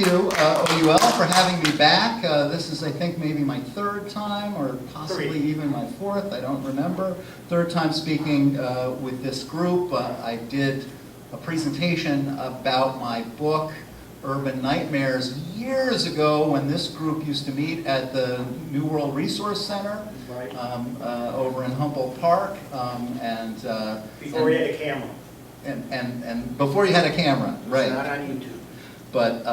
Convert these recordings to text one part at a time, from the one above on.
you, OUL, for having me back. This is, I think, maybe my third time, or possibly even my fourth, I don't remember. Third time speaking with this group. I did a presentation about my book, Urban Nightmares, years ago when this group used to meet at the New World Resource Center over in Humboldt Park. Before we had a camera. And before you had a camera, right? It's not on YouTube. But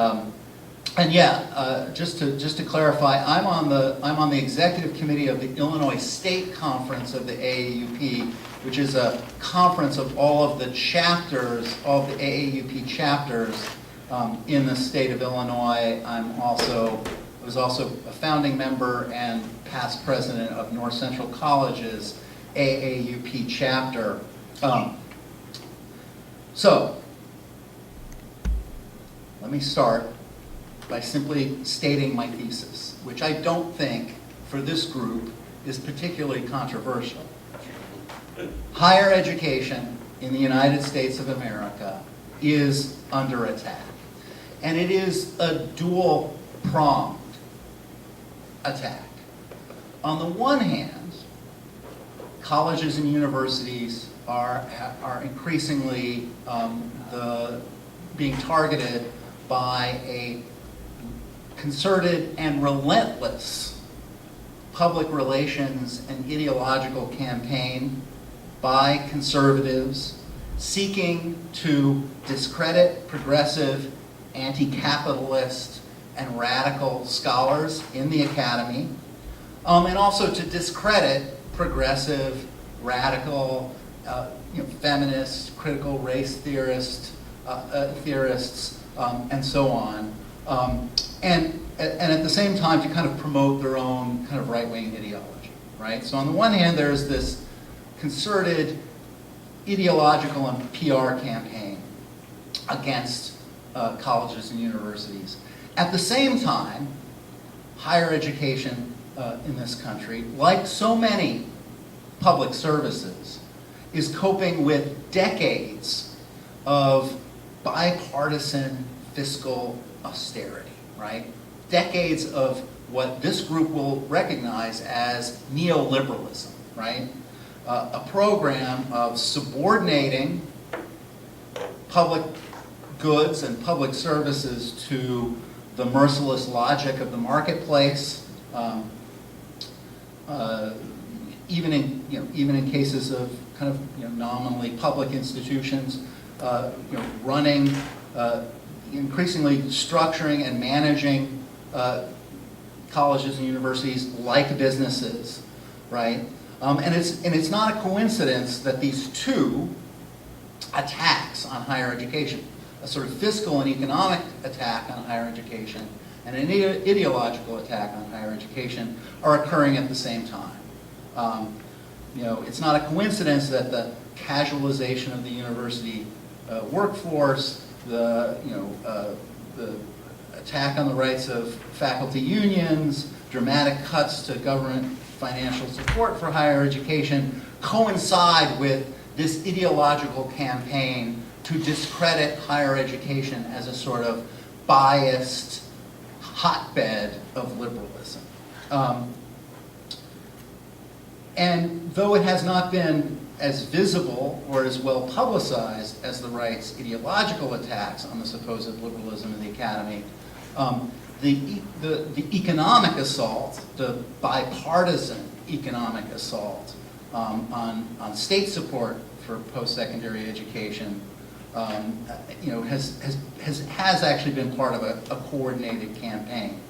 and yeah, just to clarify, I'm on the executive committee of the Illinois State Conference of the AAUP, which is a conference of all of the chapters, all of the AAUP chapters in the state of Illinois. I was also a founding member and past president of North Central College's AAUP chapter. So, let me start by simply stating my thesis, which I don't think, for this group, is particularly controversial. Higher education in the United States of America is under attack. And it is a dual-pronged attack. On the one hand, colleges and universities are increasingly being targeted by a concerted and relentless public relations and ideological campaign by conservatives seeking to discredit progressive, anti-capitalist, and radical scholars in the academy, and also to discredit progressive, radical, feminist, critical race theorists, and so on, and at the same time to kind of promote their own kind of right-wing ideology, right? So on the one hand, there's this concerted ideological and PR campaign against colleges and universities. At the same time, higher education in this country, like so many public services, is coping with decades of bipartisan fiscal austerity, right? Decades of what this group will recognize as neoliberalism, right? A program of subordinating public goods and public services to the merciless logic of the marketplace, even in cases of kind of nominally public institutions, running, increasingly structuring and managing colleges and universities like businesses, right? And it's not a coincidence that these two attacks on higher education, a sort of fiscal and economic attack on higher education and an ideological attack on higher education, are occurring at the same time. It's not a coincidence that the casualization of the university workforce, the attack on the rights of faculty unions, dramatic cuts to government financial support for higher education coincide with this ideological campaign to discredit higher education as a sort of biased hotbed of liberalism. And though it has not been as visible or as well publicized as the right's ideological attacks on the supposed liberalism in the academy, the economic assault, the bipartisan economic assault on state support for post-secondary education, has actually been part of a coordinated campaign.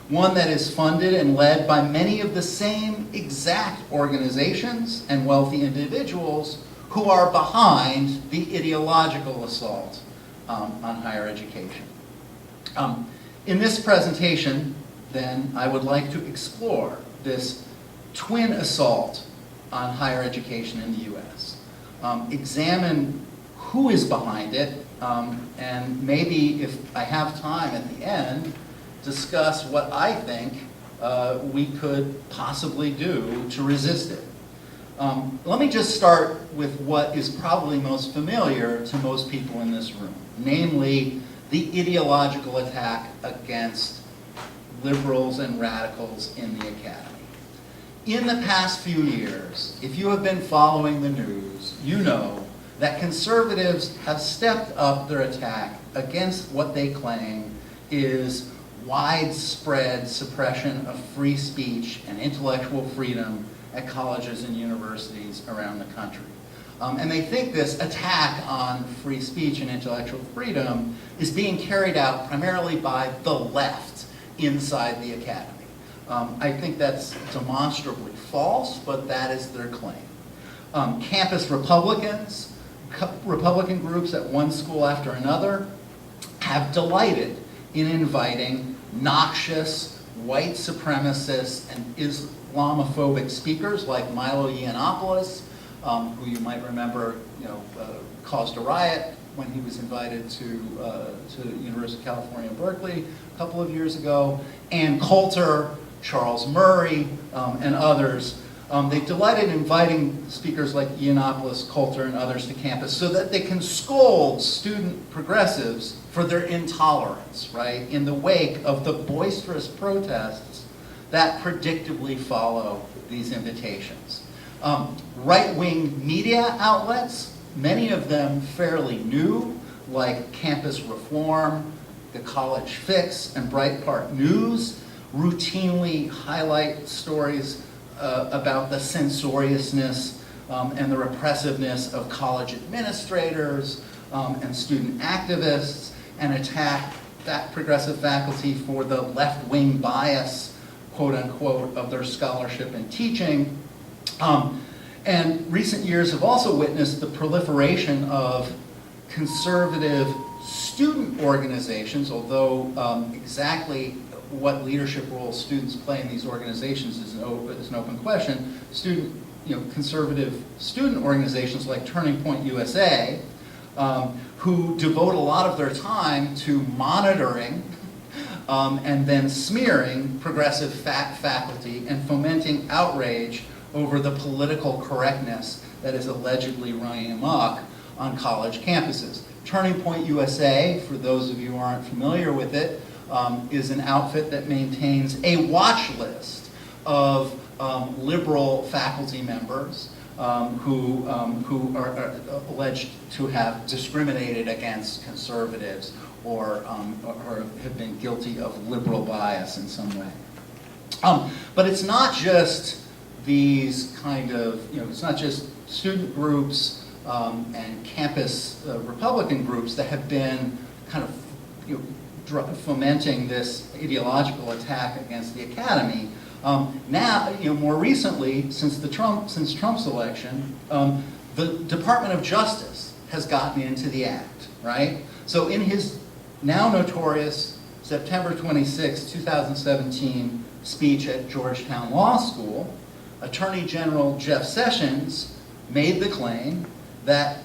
One that is funded and led by many of the same exact organizations and wealthy individuals who are behind the ideological assault on higher education. In this presentation, then, I would like to explore this twin assault on higher education in the U.S. Examine who is behind it, and maybe, if I have time at the end, discuss what I think we could possibly do to resist it. Let me just start with what is probably most familiar to most people in this room, namely the ideological attack against liberals and radicals in the academy. In the past few years, if you have been following the news, you know that conservatives have stepped up their attack against what they claim is widespread suppression of free speech and intellectual freedom at colleges and universities around the country. And they think this attack on free speech and intellectual freedom is being carried out primarily by the left inside the academy. I think that's demonstrably false, but that is their claim. Campus Republican groups at one school after another have delighted in inviting noxious white supremacist and Islamophobic speakers like Milo Yiannopoulos, who you might remember, caused a riot when he was invited to University of California, Berkeley a couple of years ago, Ann Coulter, Charles Murray, and others. They delighted in inviting speakers like Yiannopoulos, Coulter, and others to campus so that they can scold student progressives for their intolerance, right, in the wake of the boisterous protests that predictably follow these invitations. Right-wing media outlets, many of them fairly new, like Campus Reform, The College Fix, and Breitbart News, routinely highlight stories about the censoriousness and the repressiveness of college administrators and student activists, and attack that progressive faculty for the left-wing bias, quote unquote, of their scholarship and teaching. And recent years have also witnessed the proliferation of conservative student organizations, although exactly what leadership roles students play in these organizations is an open question. Conservative student organizations like Turning Point USA, who devote a lot of their time to monitoring and then smearing progressive faculty and fomenting outrage over the political correctness that is allegedly running amok on college campuses. Turning Point USA, for those of you who aren't familiar with it, is an outfit that maintains a watch list of liberal faculty members who are alleged to have discriminated against conservatives or have been guilty of liberal bias in some way. But it's not just these kind of, it's not just student groups and campus Republican groups that have been kind of fomenting this ideological attack against the academy. Now, more recently, since Trump's election, the Department of Justice has gotten into the act, right? So in his now notorious September 26, 2017 speech at Georgetown Law School, Attorney General Jeff Sessions made the claim that,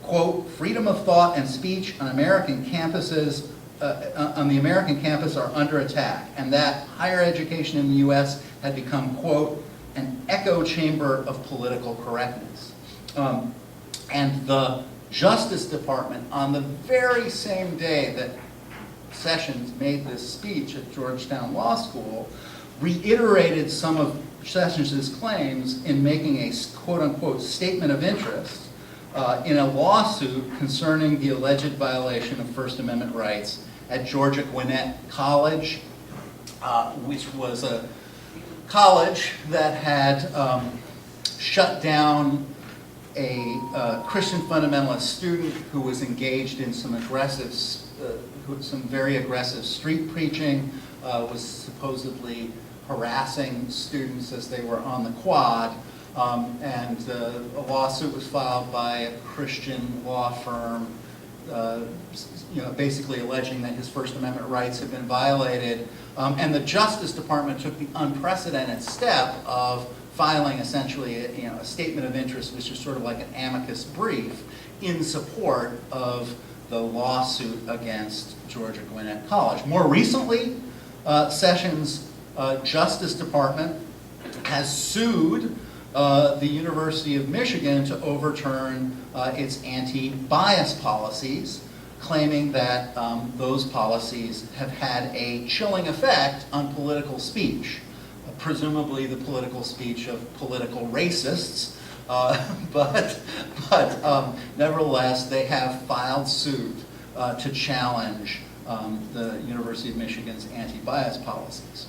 quote, freedom of thought and speech on American campuses, on the American campus are under attack, and that higher education in the U.S. had become, quote, an echo chamber of political correctness. And the Justice Department, on the very same day that Sessions made this speech at Georgetown Law School, reiterated some of Sessions' claims in making a quote-unquote statement of interest in a lawsuit concerning the alleged violation of First Amendment rights at Georgia Gwinnett College, which was a college that had shut down a Christian fundamentalist student who was engaged in some very aggressive street preaching, was supposedly harassing students as they were on the quad, and a lawsuit was filed by a Christian law firm, basically alleging that his First Amendment rights had been violated. And the Justice Department took the unprecedented step of filing essentially a statement of interest, which is sort of like an amicus brief in support of the lawsuit against Georgia Gwinnett College. More recently, Sessions' Justice Department has sued the University of Michigan to overturn its anti-bias policies claiming that those policies have had a chilling effect on political speech, presumably the political speech of political racists, but nevertheless, they have filed suit to challenge the University of Michigan's anti-bias policies.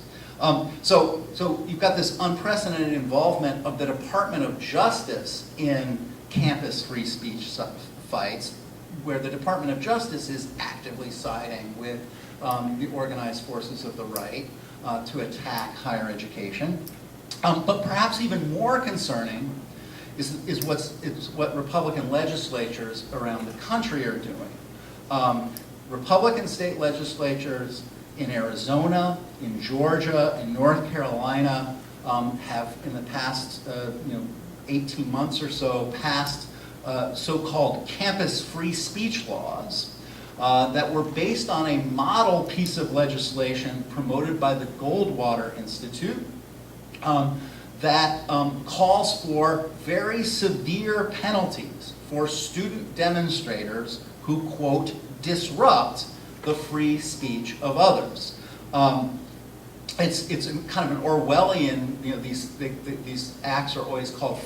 So you've got this unprecedented involvement of the Department of Justice in campus free speech fights, where the Department of Justice is actively siding with the organized forces of the right to attack higher education. But perhaps even more concerning is what Republican legislatures around the country are doing. Republican state legislatures in Arizona, in Georgia, in North Carolina have in the past 18 months or so passed so-called campus free speech laws that were based on a model piece of legislation promoted by the Goldwater Institute that calls for very severe penalties for student demonstrators who, quote, disrupt the free speech of others. It's kind of an Orwellian, these acts are always called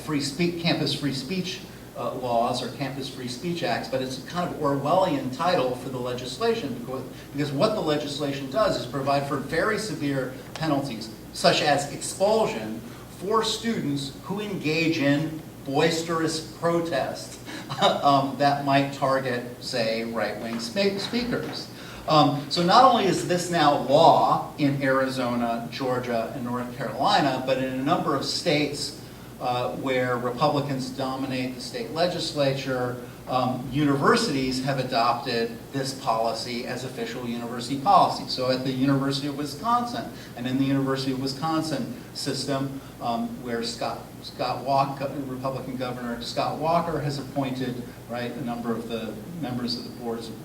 campus free speech laws or campus free speech acts, but it's a kind of Orwellian title for the legislation because what the legislation does is provide for very severe penalties, such as expulsion for students who engage in boisterous protest that might target, say, right-wing speakers. So not only is this now law in Arizona, Georgia, and North Carolina, but in a number of states where Republicans dominate the state legislature, universities have adopted this policy as official university policy. So at the University of Wisconsin, and in the University of Wisconsin system, where Scott Walker, Republican Governor Scott Walker has appointed, right, a number of the members of the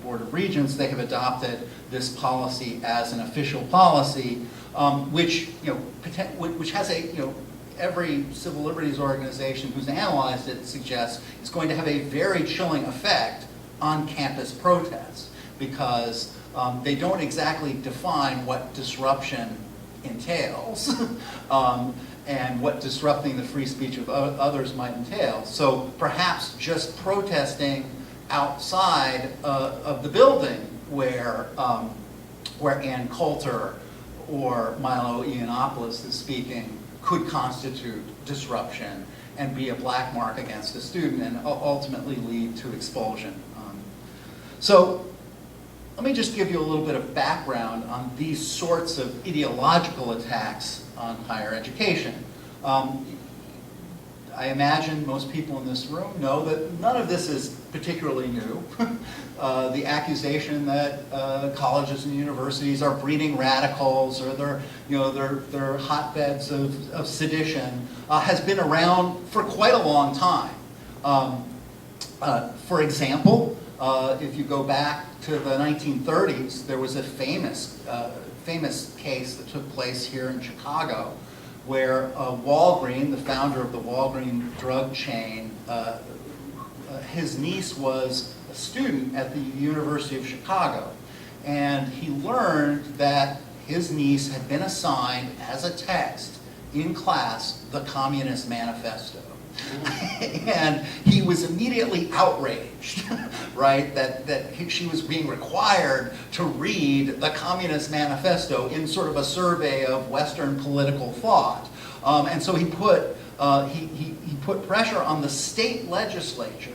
Board of Regents, they have adopted this policy as an official policy, which has a every civil liberties organization who's analyzed it suggests it's going to have a very chilling effect on campus protests because they don't exactly define what disruption entails and what disrupting the free speech of others might entail. So perhaps just protesting outside of the building where Ann Coulter or Milo Yiannopoulos is speaking could constitute disruption and be a black mark against a student and ultimately lead to expulsion. So let me just give you a little bit of background on these sorts of ideological attacks on higher education. I imagine most people in this room know that none of this is particularly new. The accusation that colleges and universities are breeding radicals or they're hotbeds of sedition has been around for quite a long time. For example, if you go back to the 1930s, there was a famous case that took place here in Chicago where Walgreen, the founder of the Walgreen drug chain, his niece was a student at the University of Chicago. And he learned that his niece had been assigned as a text in class the Communist Manifesto. And he was immediately outraged, right, that she was being required to read the Communist Manifesto in sort of a survey of Western political thought. And so he put pressure on the state legislature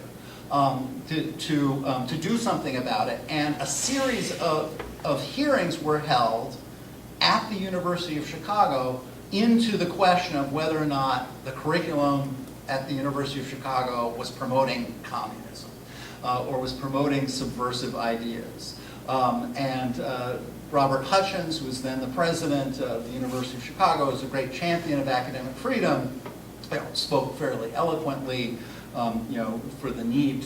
to do something about it. And a series of hearings were held at the University of Chicago into the question of whether or not the curriculum at the University of Chicago was promoting communism or was promoting subversive ideas. Robert Hutchins, who was then the president of the University of Chicago, was a great champion of academic freedom, spoke fairly eloquently for the need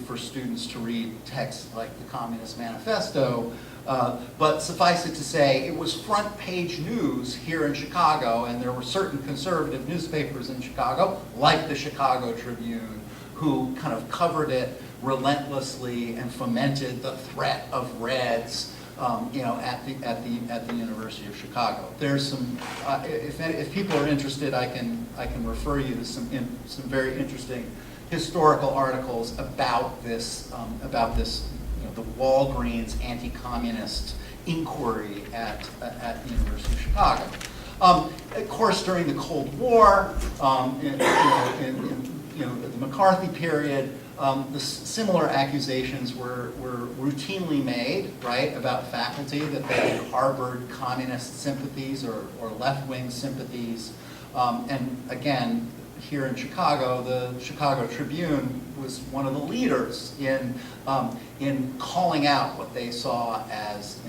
for students to read texts like the Communist Manifesto. But suffice it to say, it was front page news here in Chicago, and there were certain conservative newspapers in Chicago, like the Chicago Tribune, who kind of covered it relentlessly and fomented the threat of Reds, at the University of Chicago. There's some, if people are interested, I can refer you to some very interesting historical articles about this, the Walgreens anti-communist inquiry at the University of Chicago. Of course, during the Cold War, in the McCarthy period, the similar accusations were routinely made, right, about faculty that they had harbored communist sympathies or left-wing sympathies. And again, here in Chicago, the Chicago Tribune was one of the leaders in calling out what they saw as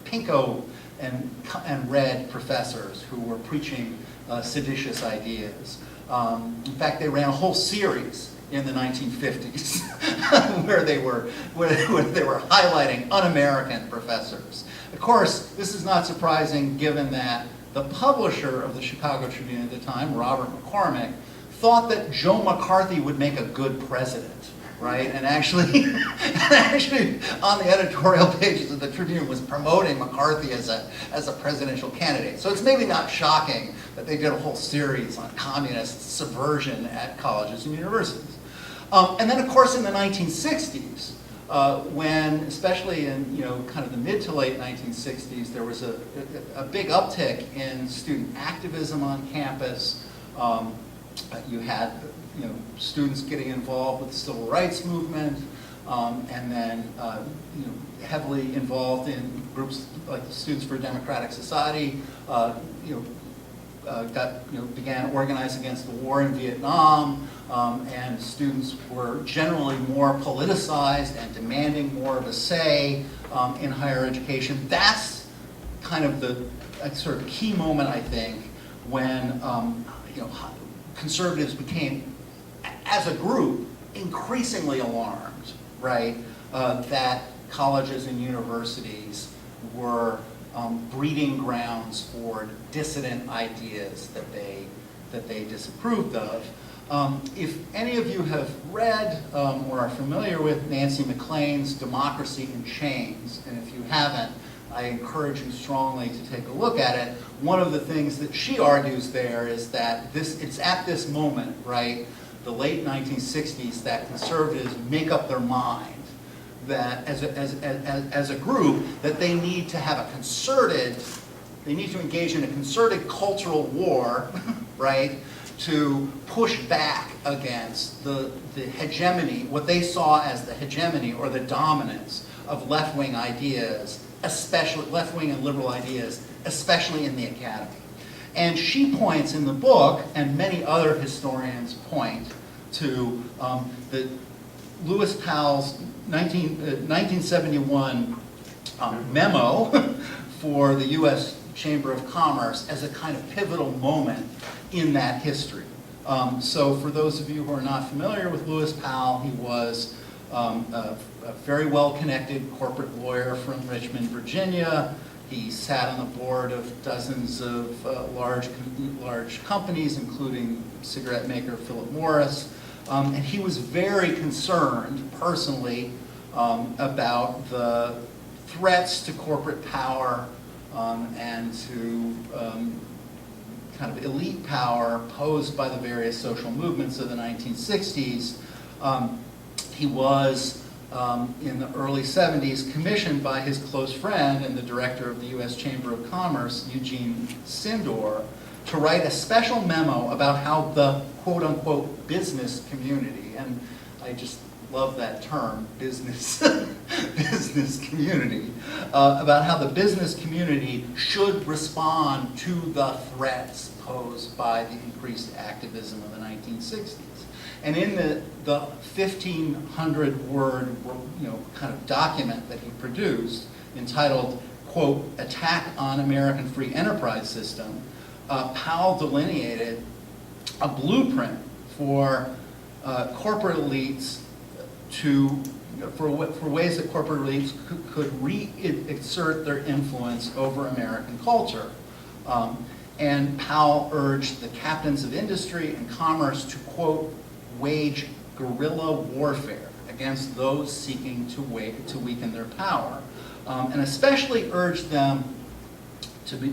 pinko and red professors who were preaching seditious ideas. In fact, they ran a whole series in the 1950s where they were highlighting un-American professors. Of course, this is not surprising given that the publisher of the Chicago Tribune at the time, Robert McCormick, thought that Joe McCarthy would make a good president, right? And actually on the editorial pages of the Tribune was promoting McCarthy as a presidential candidate. So it's maybe not shocking that they did a whole series on communist subversion at colleges and universities. And then, of course, in the 1960s, when, especially in kind of the mid to late 1960s, there was a big uptick in student activism on campus. You had students getting involved with the civil rights movement, and then heavily involved in groups like the Students for a Democratic Society. Began organizing against the war in Vietnam, and students were generally more politicized and demanding more of a say in higher education. That's kind of the sort of key moment, I think, when conservatives became, as a group, increasingly alarmed, right, that colleges and universities were breeding grounds for dissident ideas that they disapproved of. If any of you have read or are familiar with Nancy MacLean's Democracy in Chains, and if you haven't, I encourage you strongly to take a look at it. One of the things that she argues there is that it's at this moment, right, the late 1960s, that conservatives make up their mind that as a group, that they need to have they need to engage in a concerted cultural war, right, to push back against the hegemony, what they saw as the hegemony or the dominance of left-wing ideas, especially left-wing and liberal ideas, especially in the academy. And she points in the book, and many other historians point to Lewis Powell's 1971 memo for the U.S. Chamber of Commerce as a kind of pivotal moment in that history. So for those of you who are not familiar with Lewis Powell, he was a very well-connected corporate lawyer from Richmond, Virginia. He sat on the board of dozens of large companies, including cigarette maker Philip Morris. And he was very concerned, personally, about the threats to corporate power and to kind of elite power posed by the various social movements of the 1960s. He was, in the early 70s, commissioned by his close friend and the director of the U.S. Chamber of Commerce, Eugene Sindor, to write a special memo about how the quote-unquote business community, and I just love that term, business community, about how the business community should respond to the threats posed by the increased activism of the 1960s. And in the 1,500-word kind of document that he produced, entitled, quote, Attack on American Free Enterprise System, Powell delineated a blueprint for corporate elites for ways that corporate elites could reassert their influence over American culture. And Powell urged the captains of industry and commerce to, quote, wage guerrilla warfare against those seeking to weaken their power, and especially urged them to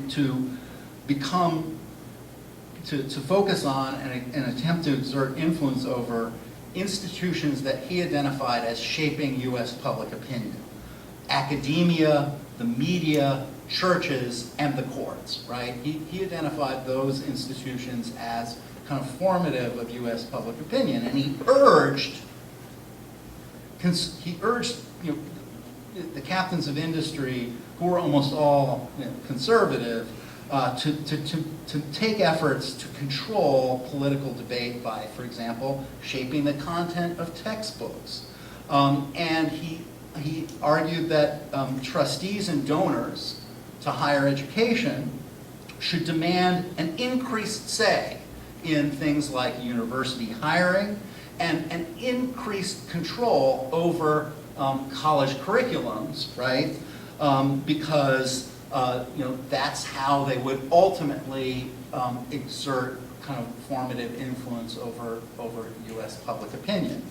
focus on and attempt to exert influence over institutions that he identified as shaping U.S. public opinion: academia, the media, churches, and the courts, right? He identified those institutions as kind of formative of U.S. public opinion, and he urged the captains of industry, who were almost all conservative, to take efforts to control political debate by, for example, shaping the content of textbooks. And he argued that trustees and donors to higher education should demand an increased say in things like university hiring and an increased control over college curriculums, right? Because that's how they would ultimately exert kind of formative influence over U.S. public opinion.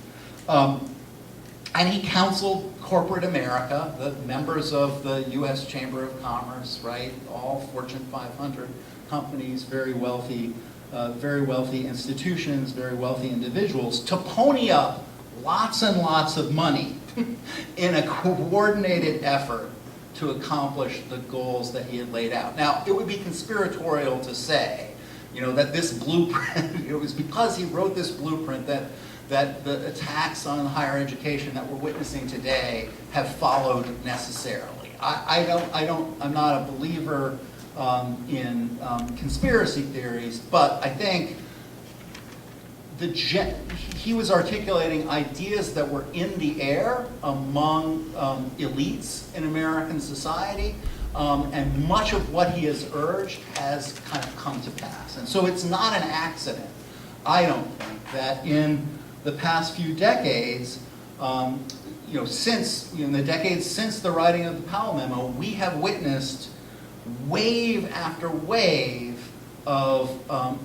And he counseled corporate America, the members of the U.S. Chamber of Commerce, right? All Fortune 500 companies, very wealthy institutions, very wealthy individuals, to pony up lots and lots of money in a coordinated effort to accomplish the goals that he had laid out. Now, it would be conspiratorial to say, that this blueprint, it was because he wrote this blueprint that the attacks on higher education that we're witnessing today have followed necessarily. I'm not a believer in conspiracy theories, but I think he was articulating ideas that were in the air among elites in American society, and much of what he has urged has kind of come to pass. And so it's not an accident, I don't think, that in the past few decades, in the decades since the writing of the Powell Memo, we have witnessed wave after wave of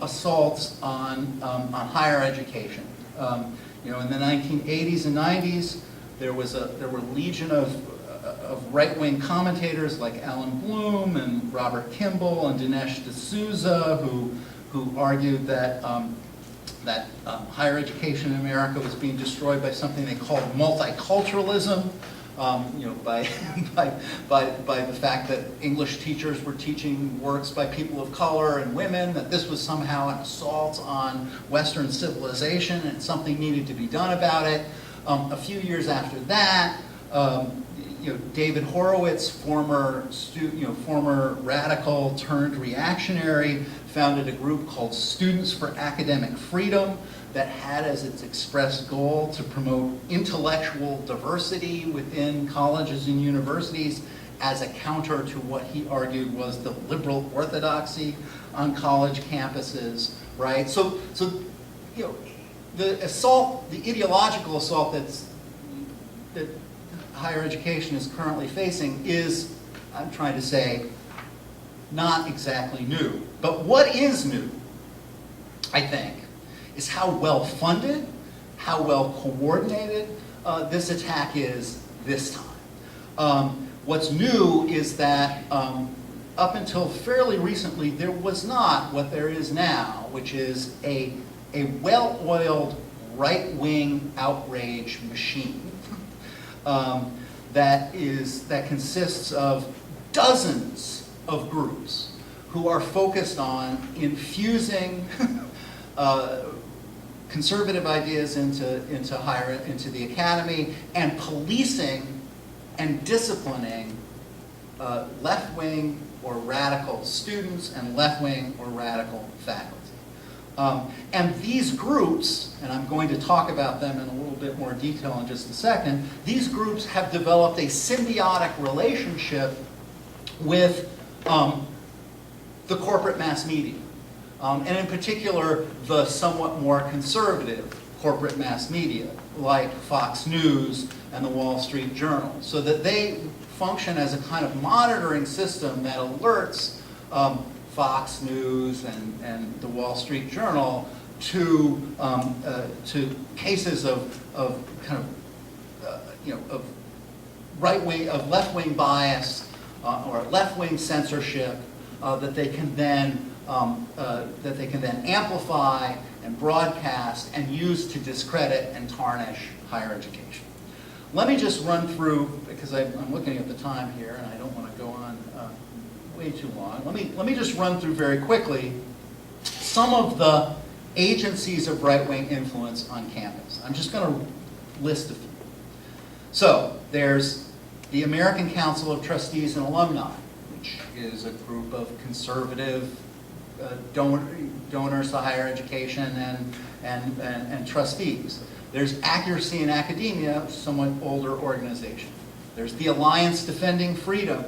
assaults on higher education. In the 1980s and 90s, there were legion of right-wing commentators like Alan Bloom and Robert Kimball and Dinesh D'Souza who argued that higher education in America was being destroyed by something they called multiculturalism, by the fact that English teachers were teaching works by people of color and women, that this was somehow an assault on Western civilization and something needed to be done about it. A few years after that, David Horowitz, former radical turned reactionary, founded a group called Students for Academic Freedom that had as its express goal to promote intellectual diversity within colleges and universities as a counter to what he argued was the liberal orthodoxy on college campuses, right? So the assault, the ideological assault that higher education is currently facing is, I'm trying to say, not exactly new. But what is new, I think, is how well funded, how well coordinated this attack is this time. What's new is that up until fairly recently, there was not what there is now, which is a well-oiled right-wing outrage machine that consists of dozens of groups who are focused on infusing conservative ideas into the academy and policing and disciplining left-wing or radical students and left-wing or radical faculty. And these groups, and I'm going to talk about them in a little bit more detail in just a second, these groups have developed a symbiotic relationship with the corporate mass media, and in particular, the somewhat more conservative corporate mass media, like Fox News and the Wall Street Journal, so that they function as a kind of monitoring system that alerts Fox News and the Wall Street Journal to cases of kind of of right-wing, of left-wing bias or left-wing censorship that they can then amplify and broadcast and use to discredit and tarnish higher education. Let me just run through, because I'm looking at the time here and I don't want to go on way too long. Let me just run through very quickly some of the agencies of right-wing influence on campus. I'm just going to list a few. So there's the American Council of Trustees and Alumni, which is a group of conservative donors to higher education and trustees. There's Accuracy in Academia, a somewhat older organization. There's the Alliance Defending Freedom.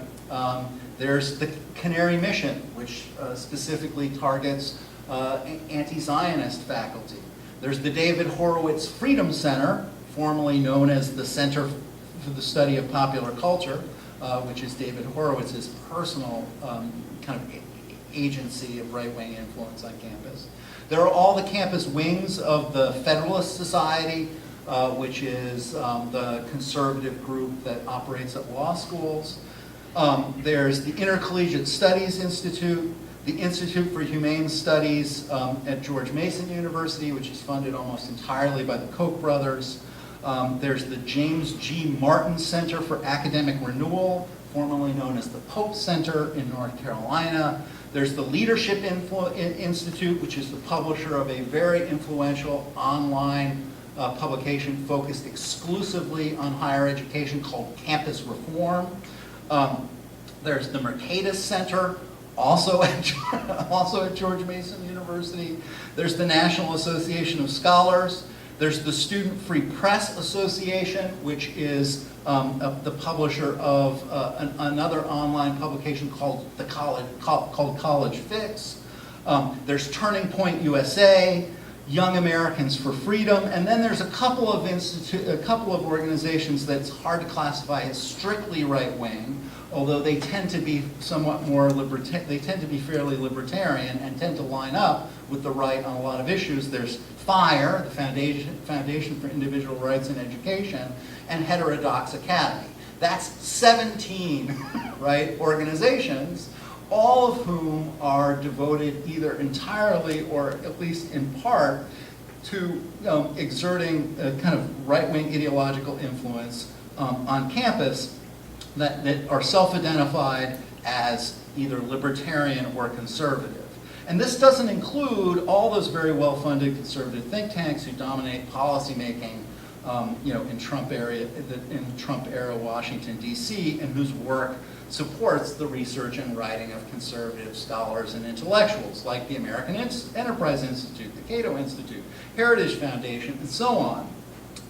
There's the Canary Mission, which specifically targets anti-Zionist faculty. There's the David Horowitz Freedom Center, formerly known as the Center for the Study of Popular Culture, which is David Horowitz's personal kind of agency of right-wing influence on campus. There are all the campus wings of the Federalist Society, which is the conservative group that operates at law schools. There's the Intercollegiate Studies Institute, the Institute for Humane Studies at George Mason University, which is funded almost entirely by the Koch brothers. There's the James G. Martin Center for Academic Renewal, formerly known as the Pope Center in North Carolina. There's the Leadership Institute, which is the publisher of a very influential online publication focused exclusively on higher education called Campus Reform. There's the Mercatus Center, also at George Mason University. There's the National Association of Scholars. There's the Student Free Press Association, which is the publisher of another online publication called College Fix. There's Turning Point USA, Young Americans for Freedom, and then there's a couple of organizations that's hard to classify as strictly right-wing, although they tend to be somewhat more they tend to be fairly libertarian and tend to line up with the right on a lot of issues. There's FIRE, the Foundation for Individual Rights in Education, and Heterodox Academy. That's 17 right organizations, all of whom are devoted either entirely or at least in part to exerting a kind of right-wing ideological influence on campus that are self-identified as either libertarian or conservative. And this doesn't include all those very well-funded conservative think tanks who dominate policymaking, in Trump-era Washington, D.C., and whose work supports the research and writing of conservative scholars and intellectuals, like the American Enterprise Institute, the Cato Institute, Heritage Foundation, and so on.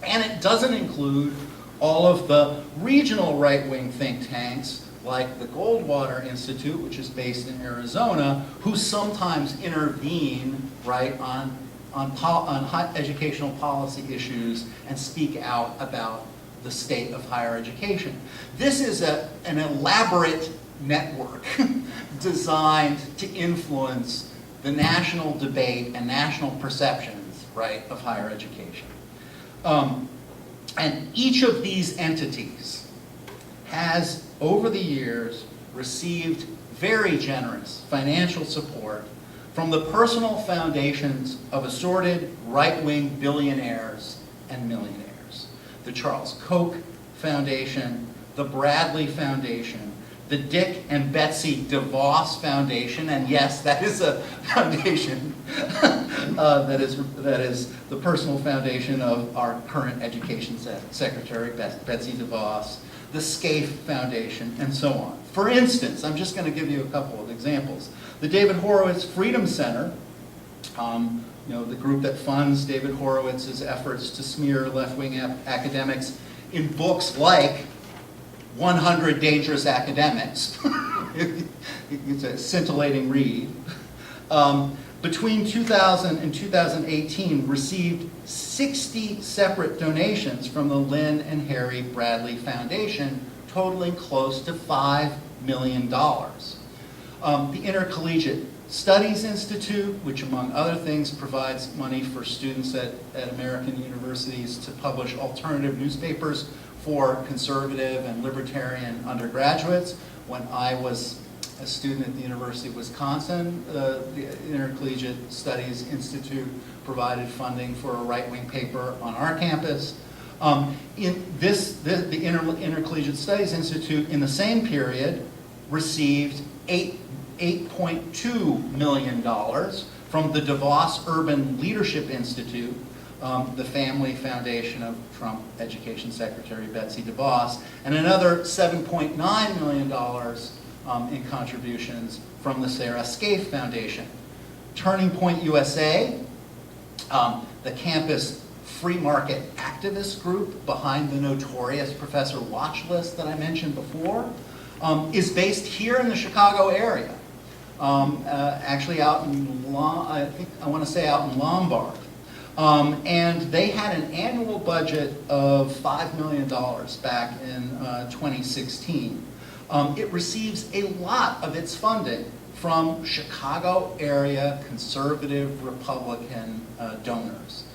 And it doesn't include all of the regional right-wing think tanks, like the Goldwater Institute, which is based in Arizona, who sometimes intervene, right, on high educational policy issues and speak out about the state of higher education. This is an elaborate network designed to influence the national debate and national perceptions, right, of higher education. And each of these entities has, over the years, received very generous financial support from the personal foundations of assorted right-wing billionaires and millionaires. The Charles Koch Foundation, the Bradley Foundation, the Dick and Betsy DeVos Foundation, and yes, that is a foundation that is the personal foundation of our current Education Secretary, Betsy DeVos, the Scaife Foundation, and so on. For instance, I'm just going to give you a couple of examples. The David Horowitz Freedom Center, the group that funds David Horowitz's efforts to smear left-wing academics in books like 100 Dangerous Academics. It's a scintillating read. Between 2000 and 2018, received 60 separate donations from the Lynn and Harry Bradley Foundation, totaling close to $5 million. The Intercollegiate Studies Institute, which among other things provides money for students at American universities to publish alternative newspapers for conservative and libertarian undergraduates. When I was a student at the University of Wisconsin, the Intercollegiate Studies Institute provided funding for a right-wing paper on our campus. The Intercollegiate Studies Institute in the same period received $8.2 million from the DeVos Urban Leadership Institute, the family foundation of Trump Education Secretary Betsy DeVos, and another $7.9 million in contributions from the Sarah Scaife Foundation. Turning Point USA, the campus free market activist group behind the notorious Professor Watch List that I mentioned before, is based here in the Chicago area. Actually out in, I want to say out in Lombard. And they had an annual budget of $5 million back in 2016. It receives a lot of its funding from Chicago area conservative Republican donors.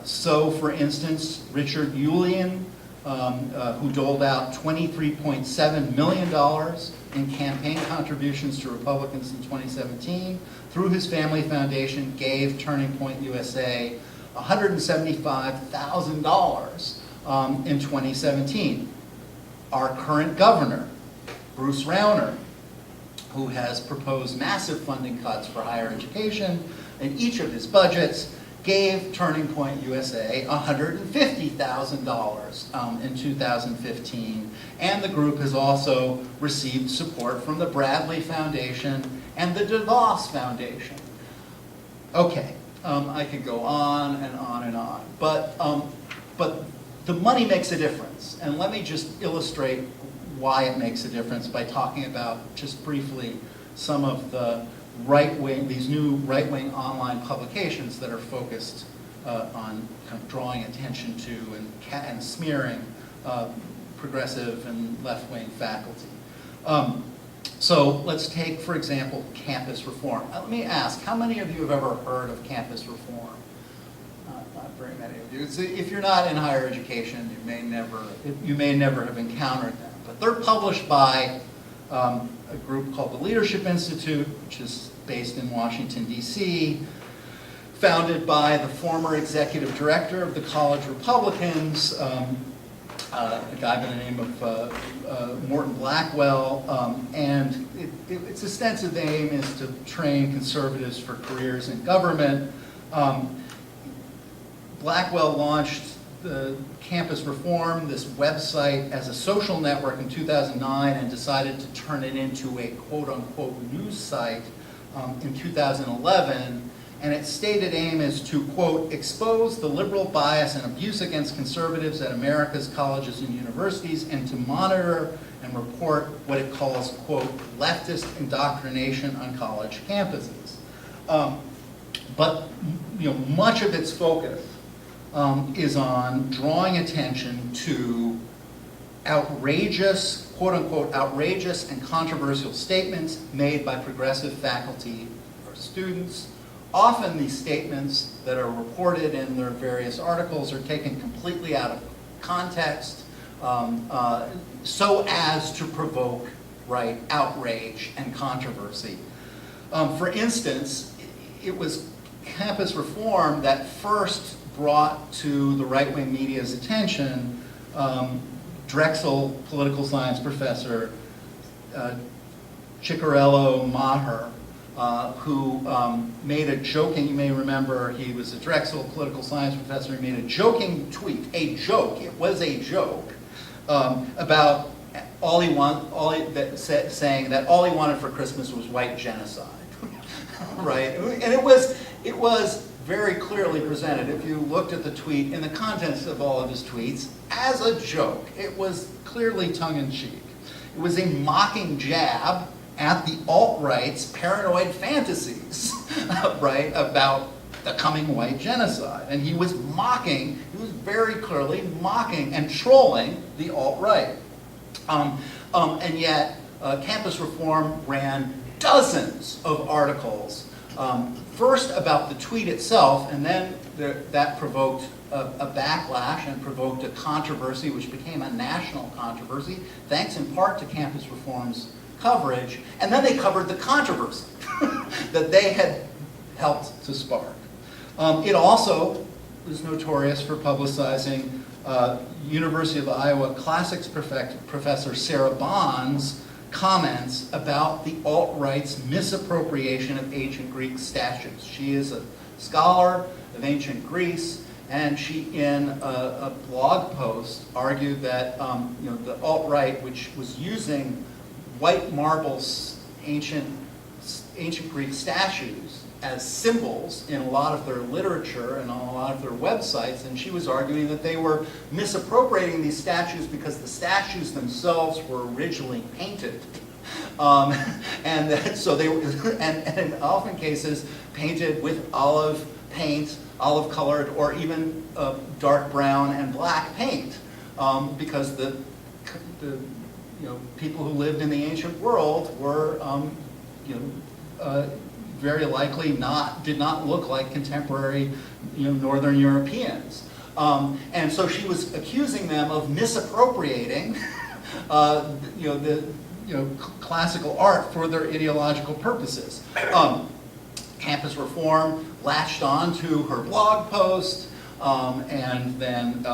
So, for instance, Richard Yulian, who doled out $23.7 million in campaign contributions to Republicans in 2017, through his family foundation, gave Turning Point USA $175,000 in 2017. Our current governor, Bruce Rauner, who has proposed massive funding cuts for higher education in each of his budgets, gave Turning Point USA $150,000 in 2015, and the group has also received support from the Bradley Foundation and the DeVos Foundation. Okay, I could go on and on and on, but the money makes a difference, and let me just illustrate why it makes a difference by talking about, just briefly, some of the right-wing, these new right-wing online publications that are focused on kind of drawing attention to and smearing progressive and left-wing faculty. So let's take, for example, campus reform. Let me ask, how many of you have ever heard of campus reform? Not very many of you. If you're not in higher education, you may never have encountered them. But they're published by a group called the Leadership Institute, which is based in Washington, D.C., founded by the former executive director of the College Republicans, a guy by the name of Morton Blackwell, and its ostensive aim is to train conservatives for careers in government. Blackwell launched the Campus Reform, this website, as a social network in 2009 and decided to turn it into a quote-unquote news site in 2011. And its stated aim is to, quote, expose the liberal bias and abuse against conservatives at America's colleges and universities, and to monitor and report what it calls, quote, leftist indoctrination on college campuses. But much of its focus is on drawing attention to outrageous, quote-unquote, outrageous and controversial statements made by progressive faculty or students. Often these statements that are reported in their various articles are taken completely out of context so as to provoke, right, outrage and controversy. For instance, it was Campus Reform that first brought to the right-wing media's attention Drexel political science professor Ciccarello Maher, who made a joking, you may remember, he was a Drexel political science professor, he made a joking tweet, it was a joke, about saying that all he wanted for Christmas was white genocide, right? And it was very clearly presented, if you looked at the tweet, in the contents of all of his tweets, as a joke. It was clearly tongue-in-cheek. It was a mocking jab at the alt-right's paranoid fantasies, right, about the coming white genocide. And he was very clearly mocking and trolling the alt-right. And yet, Campus Reform ran dozens of articles, first about the tweet itself, and then that provoked a backlash and provoked a controversy which became a national controversy, thanks in part to Campus Reform's coverage, and then they covered the controversy that they had helped to spark. It also was notorious for publicizing University of Iowa classics professor Sarah Bond's comments about the alt-right's misappropriation of ancient Greek statues. She is a scholar of ancient Greece, and she, in a blog post, argued that the alt-right, which was using white marble ancient Greek statues as symbols in a lot of their literature and on a lot of their websites, and she was arguing that they were misappropriating these statues because the statues themselves were originally painted. And that, so they were, and in often cases, painted with olive paint, olive colored, or even dark brown and black paint, because the people who lived in the ancient world were very likely did not look like contemporary Northern Europeans. And so she was accusing them of misappropriating classical art for their ideological purposes. Campus Reform latched on to her blog post, and then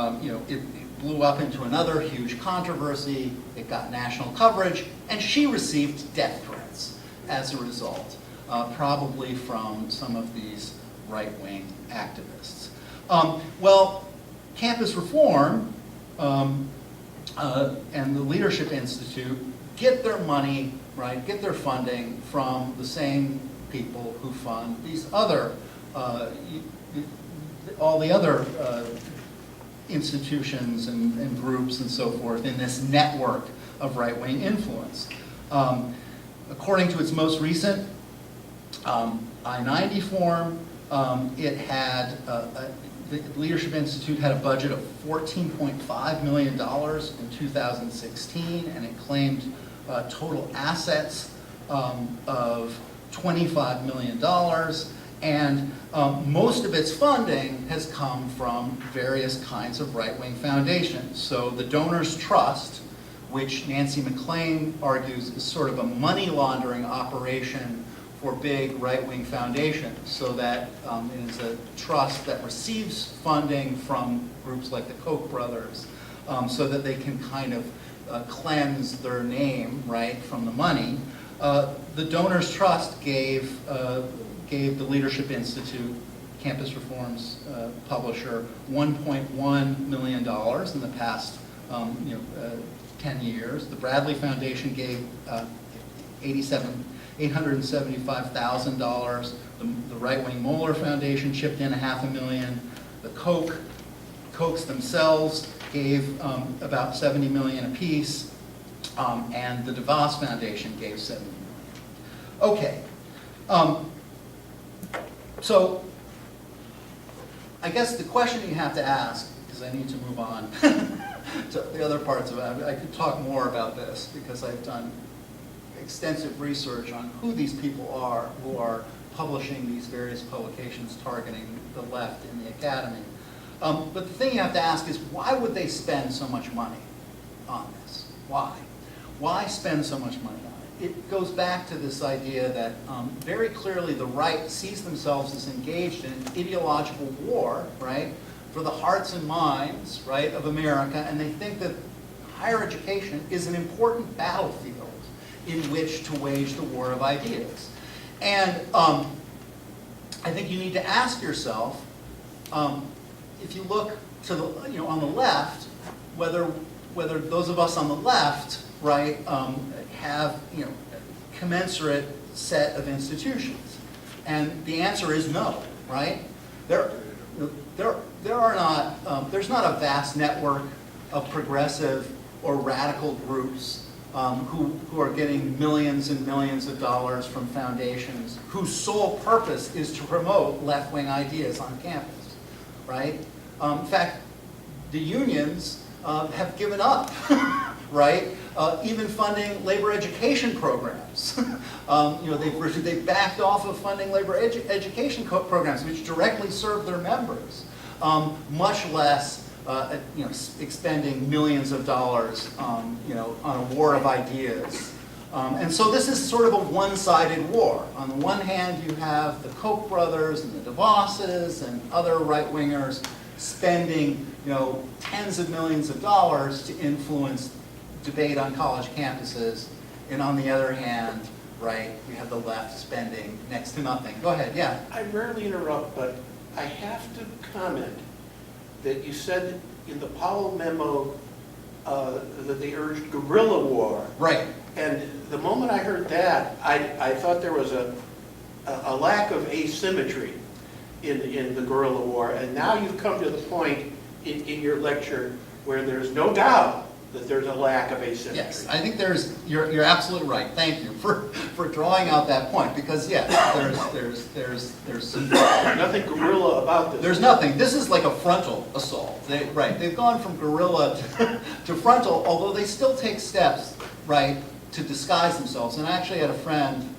it blew up into another huge controversy. It got national coverage, and she received death threats as a result, probably from some of these right-wing activists. Well, Campus Reform and the Leadership Institute get their money, right, get their funding from the same people who fund these other, all the other institutions and groups and so forth in this network of right-wing influence. According to its most recent I-90 form, it had, the Leadership Institute had a budget of $14.5 million in 2016, and it claimed total assets of $25 million, and most of its funding has come from various kinds of right-wing foundations. So the Donors Trust, which Nancy McLean argues is sort of a money laundering operation for big right-wing foundations, so that it is a trust that receives funding from groups like the Koch brothers, so that they can kind of cleanse their name, right, from the money. The Donors Trust gave the Leadership Institute, Campus Reform's publisher, $1.1 million in the past 10 years. The Bradley Foundation gave $875,000. The Right-Wing Moeller Foundation chipped in $500,000. The Kochs themselves gave about $70 million apiece, and the DeVos Foundation gave $70 million. Okay, so I guess the question you have to ask, because I need to move on to the other parts of it. I could talk more about this because I've done extensive research on who these people are who are publishing these various publications targeting the left in the academy. But the thing you have to ask is, why would they spend so much money on this? Why? Why spend so much money on it? It goes back to this idea that very clearly the right sees themselves as engaged in an ideological war, right, for the hearts and minds, right, of America, and they think that higher education is an important battlefield in which to wage the war of ideas. And I think you need to ask yourself, if you look to the, on the left, whether those of us on the left, right, have commensurate set of institutions, and the answer is no, right? There's not a vast network of progressive or radical groups who are getting millions and millions of dollars from foundations whose sole purpose is to promote left-wing ideas on campus, right? In fact, the unions have given up, right, even funding labor education programs. They've backed off of funding labor education programs, which directly serve their members, much less expending millions of dollars, on a war of ideas. And so this is sort of a one-sided war. On the one hand, you have the Koch brothers and the DeVosses and other right-wingers spending, tens of millions of dollars to influence debate on college campuses. And on the other hand, right, we have the left spending next to nothing. Go ahead, yeah. I rarely interrupt, but I have to comment that you said in the Powell memo that they urged guerrilla war. Right. And the moment I heard that, I thought there was a lack of asymmetry in the guerrilla war. And now you've come to the point in your lecture where there's no doubt that there's a lack of asymmetry. Yes, I think you're absolutely right. Thank you for drawing out that point, because yes, there's some, nothing guerrilla about this. There's nothing. This is like a frontal assault. They've gone from guerrilla to frontal, although they still take steps, right, to disguise themselves. And I actually had a friend,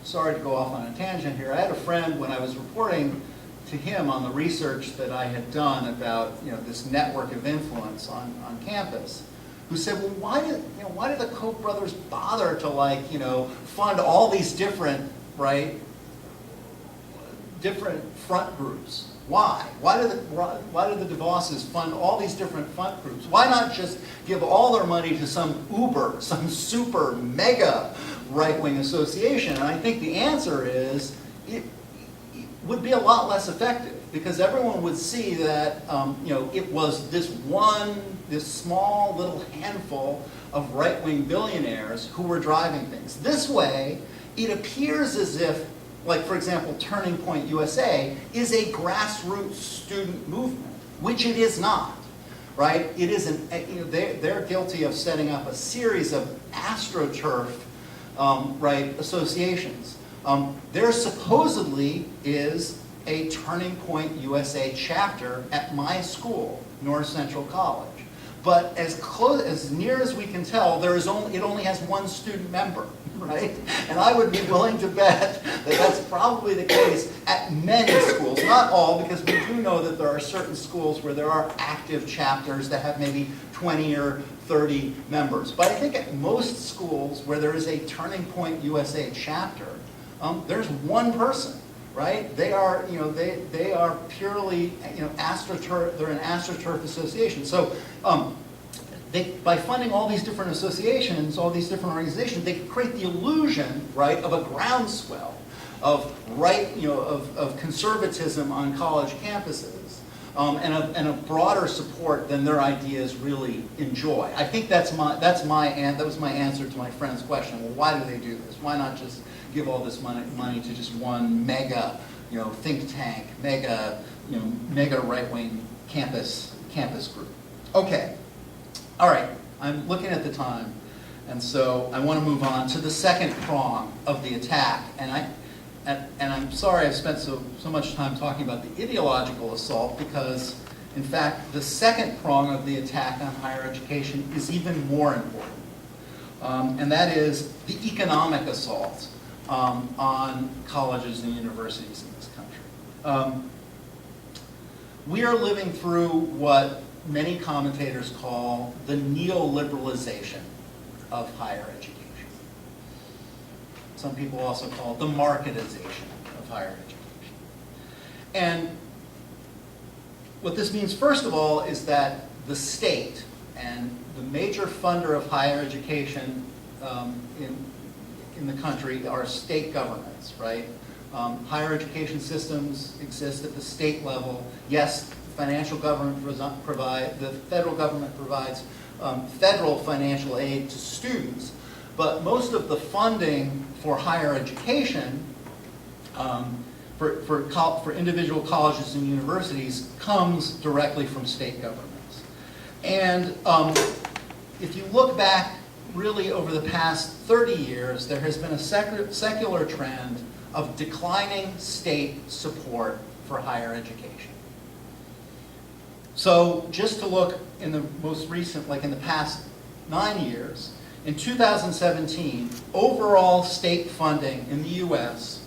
sorry to go off on a tangent here, I had a friend when I was reporting to him on the research that I had done about this network of influence on campus, who said, well, why did the Koch brothers bother to fund all these different front groups? Why? Why did the DeVosses fund all these different front groups? Why not just give all their money to some super mega right-wing association? And I think the answer is it would be a lot less effective, because everyone would see that it was this small little handful of right-wing billionaires who were driving things. This way, it appears as if, like for example, Turning Point USA is a grassroots student movement, which it is not. Right? It is they're guilty of setting up a series of AstroTurf associations. There supposedly is a Turning Point USA chapter at my school, North Central College. But as near as we can tell, it only has one student member, right? And I would be willing to bet that that's probably the case at many schools, not all, because we do know that there are certain schools where there are active chapters that have maybe 20 or 30 members. But I think at most schools where there is a Turning Point USA chapter, there's one person, right? They are purely AstroTurf. They're an AstroTurf association. So by funding all these different associations, all these different organizations, they create the illusion, right, of a groundswell of of conservatism on college campuses, and a broader support than their ideas really enjoy. I think that was my answer to my friend's question. Well, why do they do this? Why not just give all this money to just one mega, think tank, mega right-wing campus group? Okay, all right. I'm looking at the time, and so I want to move on to the second prong of the attack. And I'm sorry I've spent so much time talking about the ideological assault, because, in fact, the second prong of the attack on higher education is even more important, and that is the economic assault on colleges and universities in this country. We are living through what many commentators call the neoliberalization of higher education. Some people also call it the marketization of higher education. And what this means, first of all, is that the state and the major funder of higher education in the country are state governments, right? Higher education systems exist at the state level. Yes, the federal government provides federal financial aid to students, but most of the funding for higher education, for individual colleges and universities, comes directly from state governments. And if you look back really over the past 30 years, there has been a secular trend of declining state support for higher education. So just to look in the most recent, like in the past 9 years, in 2017, overall state funding in the U.S.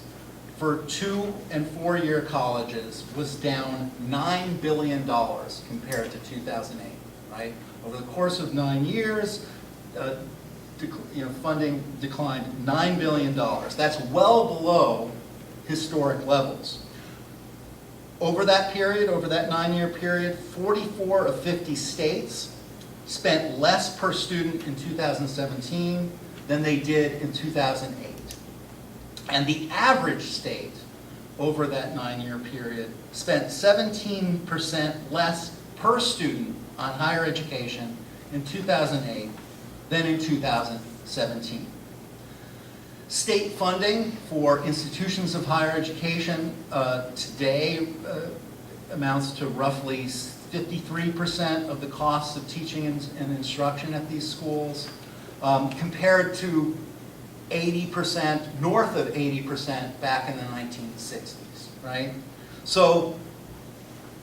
for 2- and 4-year colleges was down $9 billion compared to 2008, right? Over the course of 9 years, funding declined $9 billion. That's well below historic levels. Over that period, over that 9-year period, 44 of 50 states spent less per student in 2017 than they did in 2008. And the average state over that 9-year period spent 17% less per student on higher education in 2008 than in 2017. State funding for institutions of higher education today amounts to roughly 53% of the costs of teaching and instruction at these schools, compared to 80%, north of 80% back in the 1960s, right? So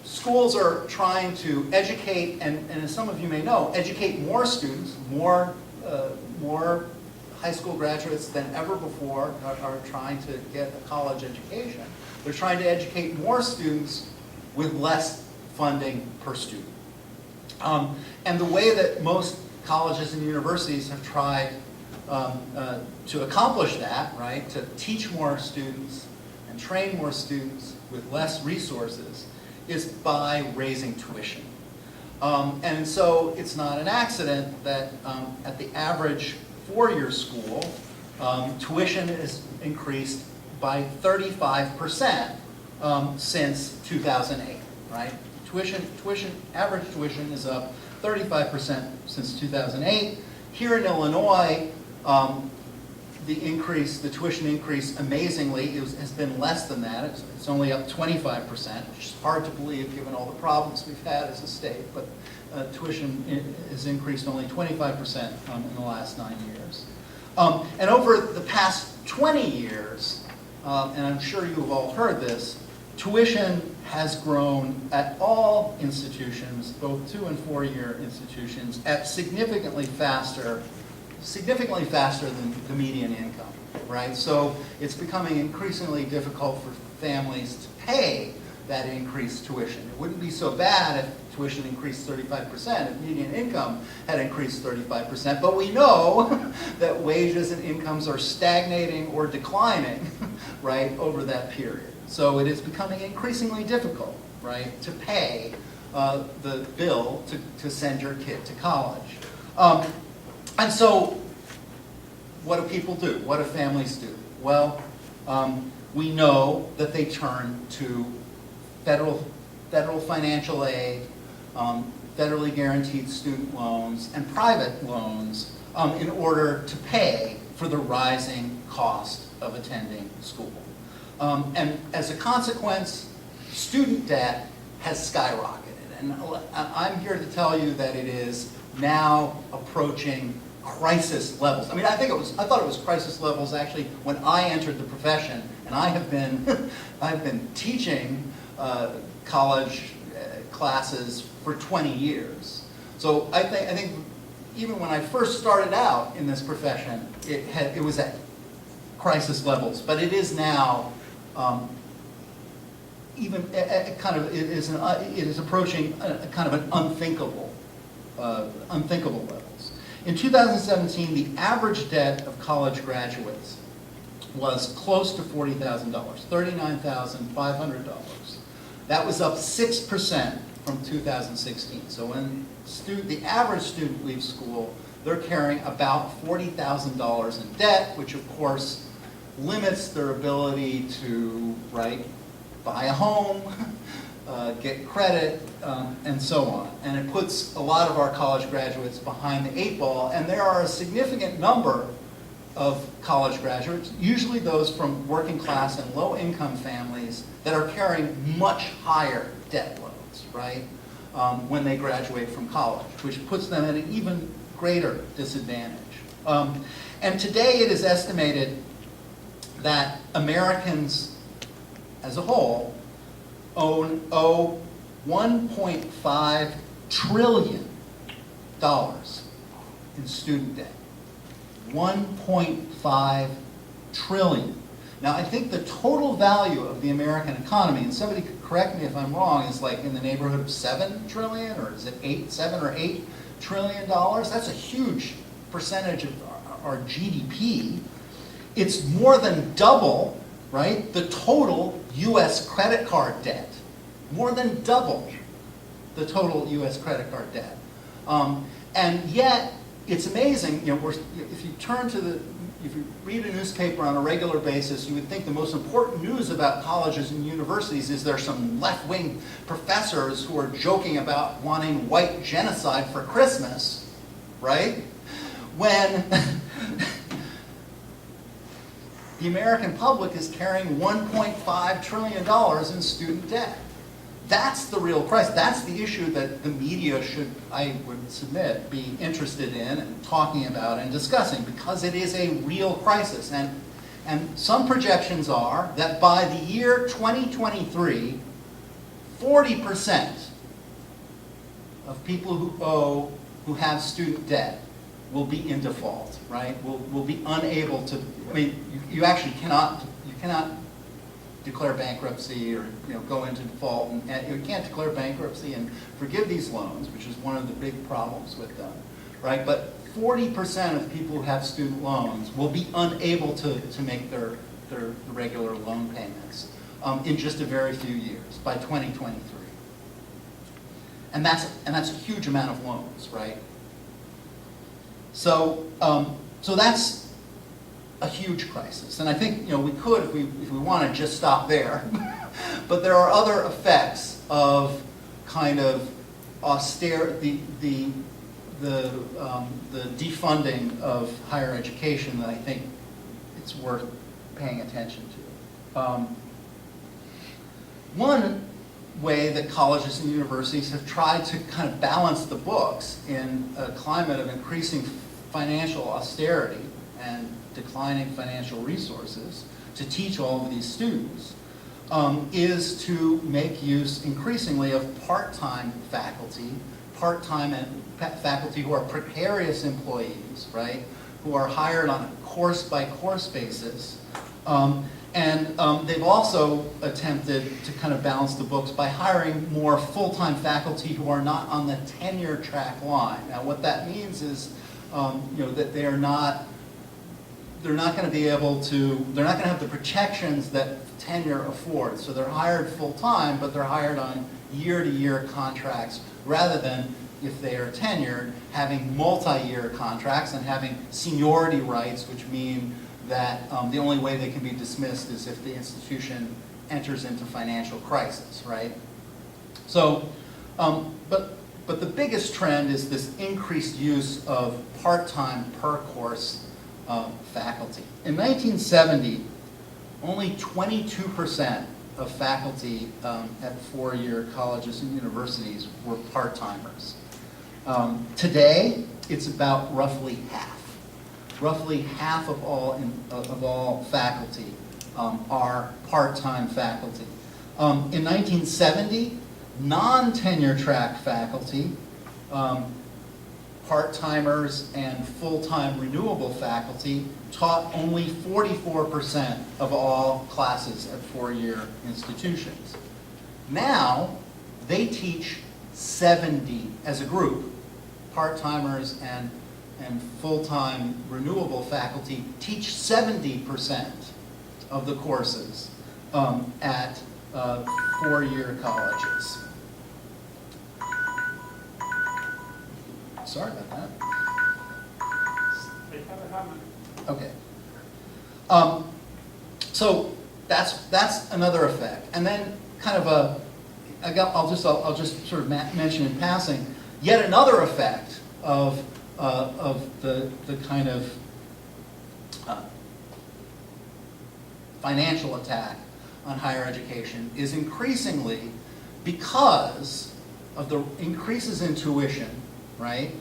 schools are trying to educate, and as some of you may know, educate more students, more high school graduates than ever before are trying to get a college education. They're trying to educate more students with less funding per student. And the way that most colleges and universities have tried to accomplish that, right, to teach more students and train more students with less resources, is by raising tuition. And so it's not an accident that at the average 4-year school, tuition is increased by 35% since 2008, right? Average tuition is up 35% since 2008. Here in Illinois, the tuition increase, amazingly, has been less than that. It's only up 25%, which is hard to believe given all the problems we've had as a state, but tuition has increased only 25% in the last 9 years. And over the past 20 years, and I'm sure you have all heard this, tuition has grown at all institutions, both 2- and 4-year institutions, at significantly faster than the median income, right? So it's becoming increasingly difficult for families to pay that increased tuition. It wouldn't be so bad if tuition increased 35%, if median income had increased 35%, but we know that wages and incomes are stagnating or declining, right, over that period. So it is becoming increasingly difficult, right, to pay the bill to send your kid to college. And so what do people do? What do families do? Well, we know that they turn to federal financial aid, federally guaranteed student loans, and private loans in order to pay for the rising cost of attending school. And as a consequence, student debt has skyrocketed. And I'm here to tell you that it is now approaching crisis levels. I mean, I thought it was crisis levels actually when I entered the profession, and I have been I've been teaching college classes for 20 years. So I think even when I first started out in this profession, it was at crisis levels, but it is now it is approaching a kind of an unthinkable levels. In 2017, the average debt of college graduates was close to $40,000, $39,500. That was up 6% from 2016. So when the average student leaves school, they're carrying about $40,000 in debt, which of course limits their ability to, buy a home, get credit, and so on. And it puts a lot of our college graduates behind the 8 ball, and there are a significant number of college graduates, usually those from working class and low income families, that are carrying much higher debt loads, when they graduate from college, which puts them at an even greater disadvantage. And today it is estimated that Americans as a whole owe $1.5 trillion in student debt. 1.5 trillion. Now, I think the total value of the American economy, and somebody could correct me if I'm wrong, is like in the neighborhood of 7 trillion, or is it 7 or 8 trillion dollars? That's a huge percentage of our GDP. It's more than double, right, the total US credit card debt. More than double the total US credit card debt. And yet, it's amazing, you know, if you turn to if you read a newspaper on a regular basis, you would think the most important news about colleges and universities is there's some left-wing professors who are joking about wanting white genocide for Christmas, right? When the American public is carrying $1.5 trillion in student debt. That's the real crisis. That's the issue that the media should, I would submit, be interested in and talking about and discussing, because it is a real crisis. And some projections are that by the year 2023, 40% of people who have student debt will be in default, right? Will be unable to, I mean, you actually cannot declare bankruptcy or go into default, and you can't declare bankruptcy and forgive these loans, which is one of the big problems with them, right? But 40% of people who have student loans will be unable to make their regular loan payments in just a very few years, by 2023. And that's a huge amount of loans, right? So that's a huge crisis, and I think we could, if we want to, just stop there. But there are other effects of kind of austerity, the defunding of higher education that I think it's worth paying attention to. One way that colleges and universities have tried to kind of balance the books in a climate of increasing financial austerity and declining financial resources to teach all of these students is to make use increasingly of part-time faculty, faculty who are precarious employees, right, who are hired on a course-by-course basis. And they've also attempted to kind of balance the books by hiring more full-time faculty who are not on the tenure track line. Now, what that means is, that they're not going to be able to, they're not going to have the protections that tenure affords. So they're hired full-time, but they're hired on year-to-year contracts rather than, if they are tenured, having multi-year contracts and having seniority rights, which mean that the only way they can be dismissed is if the institution enters into financial crisis, right? So, but the biggest trend is this increased use of part-time per-course faculty. In 1970, only 22% of faculty at four-year colleges and universities were part-timers. Today, it's about roughly half. Roughly half of all faculty are part-time faculty. In 1970, non-tenure track faculty, part-timers and full-time renewable faculty taught only 44% of all classes at four-year institutions. Now, they teach 70 as a group. Part-timers and full-time renewable faculty teach 70% of the courses at four-year colleges. Sorry about that. Okay. So that's another effect, and then kind of I'll just sort of mention in passing yet another effect of the kind of financial attack on higher education is increasingly because of the increases in tuition, right?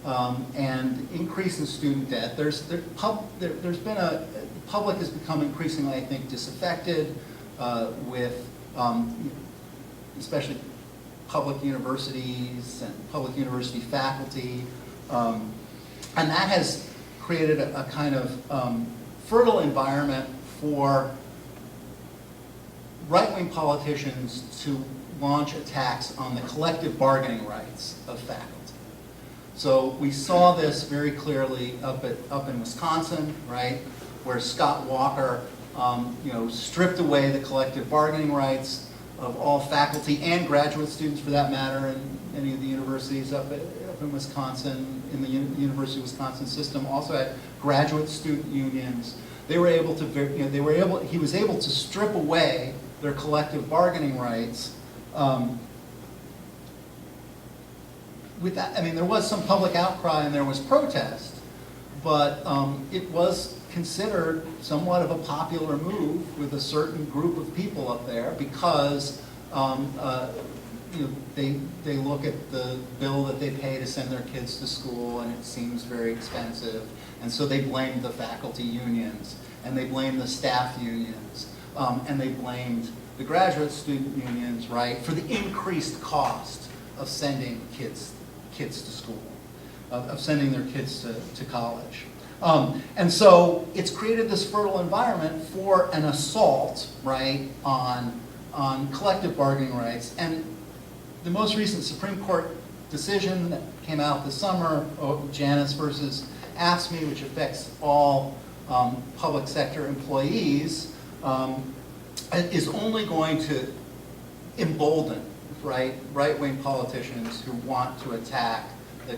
And increase in student debt. There's been the public has become increasingly, I think, disaffected with especially public universities and public university faculty. And that has created a kind of fertile environment for right-wing politicians to launch attacks on the collective bargaining rights of faculty. So we saw this very clearly up in Wisconsin, right, where Scott Walker, stripped away the collective bargaining rights of all faculty and graduate students, for that matter, in any of the universities up in Wisconsin, in the University of Wisconsin system. Also had graduate student unions. They were able to, he was able to strip away their collective bargaining rights. With that, I mean, there was some public outcry and there was protest, but it was considered somewhat of a popular move with a certain group of people up there because they look at the bill that they pay to send their kids to school and it seems very expensive, and so they blamed the faculty unions and they blamed the staff unions and they blamed the graduate student unions, right, for the increased cost of sending kids to school, of sending their kids to college. And so it's created this fertile environment for an assault, right, on collective bargaining rights. And the most recent Supreme Court decision that came out this summer, Janice versus AFSCME, which affects all public sector employees, is only going to embolden right-wing politicians who want to attack the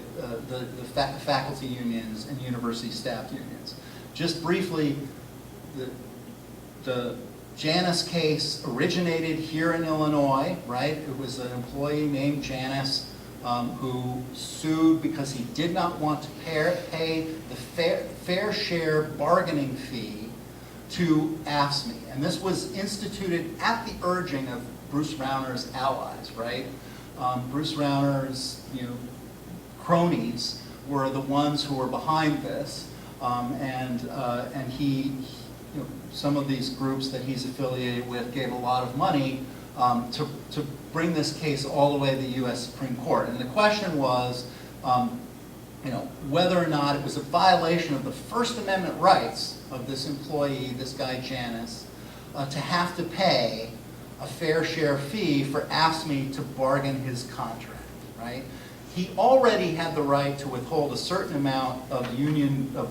faculty unions and university staff unions. Just briefly, the Janice case originated here in Illinois, right? It was an employee named Janice who sued because he did not want to pay the fair share bargaining fee to AFSCME. And this was instituted at the urging of Bruce Rauner's allies, right? Bruce Rauner's, cronies were the ones who were behind this, and he, some of these groups that he's affiliated with gave a lot of money to bring this case all the way to the U.S. Supreme Court. And the question was, whether or not it was a violation of the First Amendment rights of this employee, this guy Janice, to have to pay a fair share fee for AFSCME to bargain his contract, right? He already had the right to withhold a certain amount of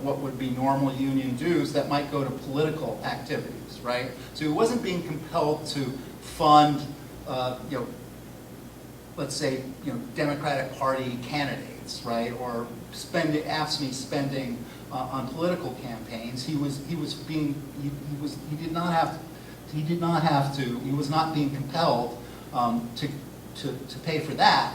what would be normal union dues that might go to political activities, right? So he wasn't being compelled to fund, let's say, Democratic Party candidates, right? Or AFSCME spending on political campaigns. He was not being compelled to pay for that.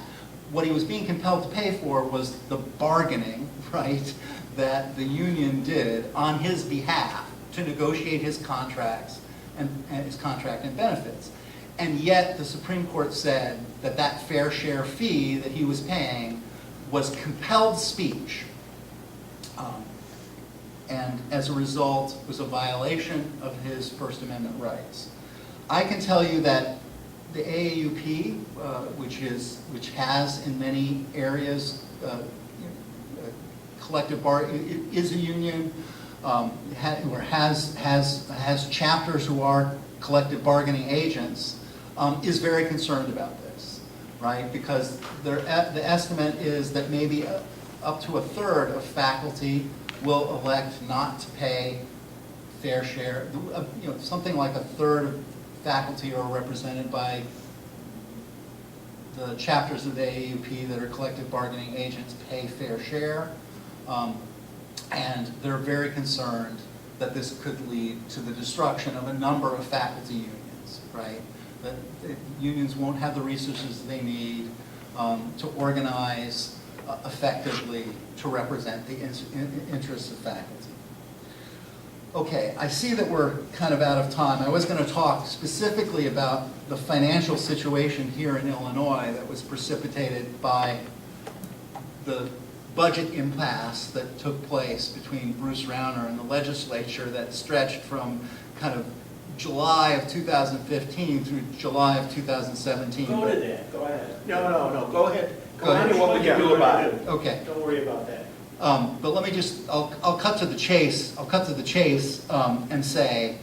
What he was being compelled to pay for was the bargaining, right, that the union did on his behalf to negotiate his contracts and his contract and benefits. And yet the Supreme Court said that that fair share fee that he was paying was compelled speech. And as a result, was a violation of his First Amendment rights. I can tell you that the AAUP, which has in many areas collective bargaining, is a union, or has chapters who are collective bargaining agents, is very concerned about this, right? Because the estimate is that maybe up to a third of faculty will elect not to pay fair share. Something like a third of faculty are represented by the chapters of the AAUP that are collective bargaining agents pay fair share. And they're very concerned that this could lead to the destruction of a number of faculty unions, right? That unions won't have the resources they need to organize effectively to represent the interests of faculty. Okay, I see that we're kind of out of time. I was going to talk specifically about the financial situation here in Illinois that was precipitated by the budget impasse that took place between Bruce Rauner and the legislature that stretched from kind of July of 2015 through July of 2017. Go to that. Go ahead. No. Go ahead. Go ahead. What we can do about it. Okay. Don't worry about that. But let me just, I'll cut to the chase. I'll cut to the chase and say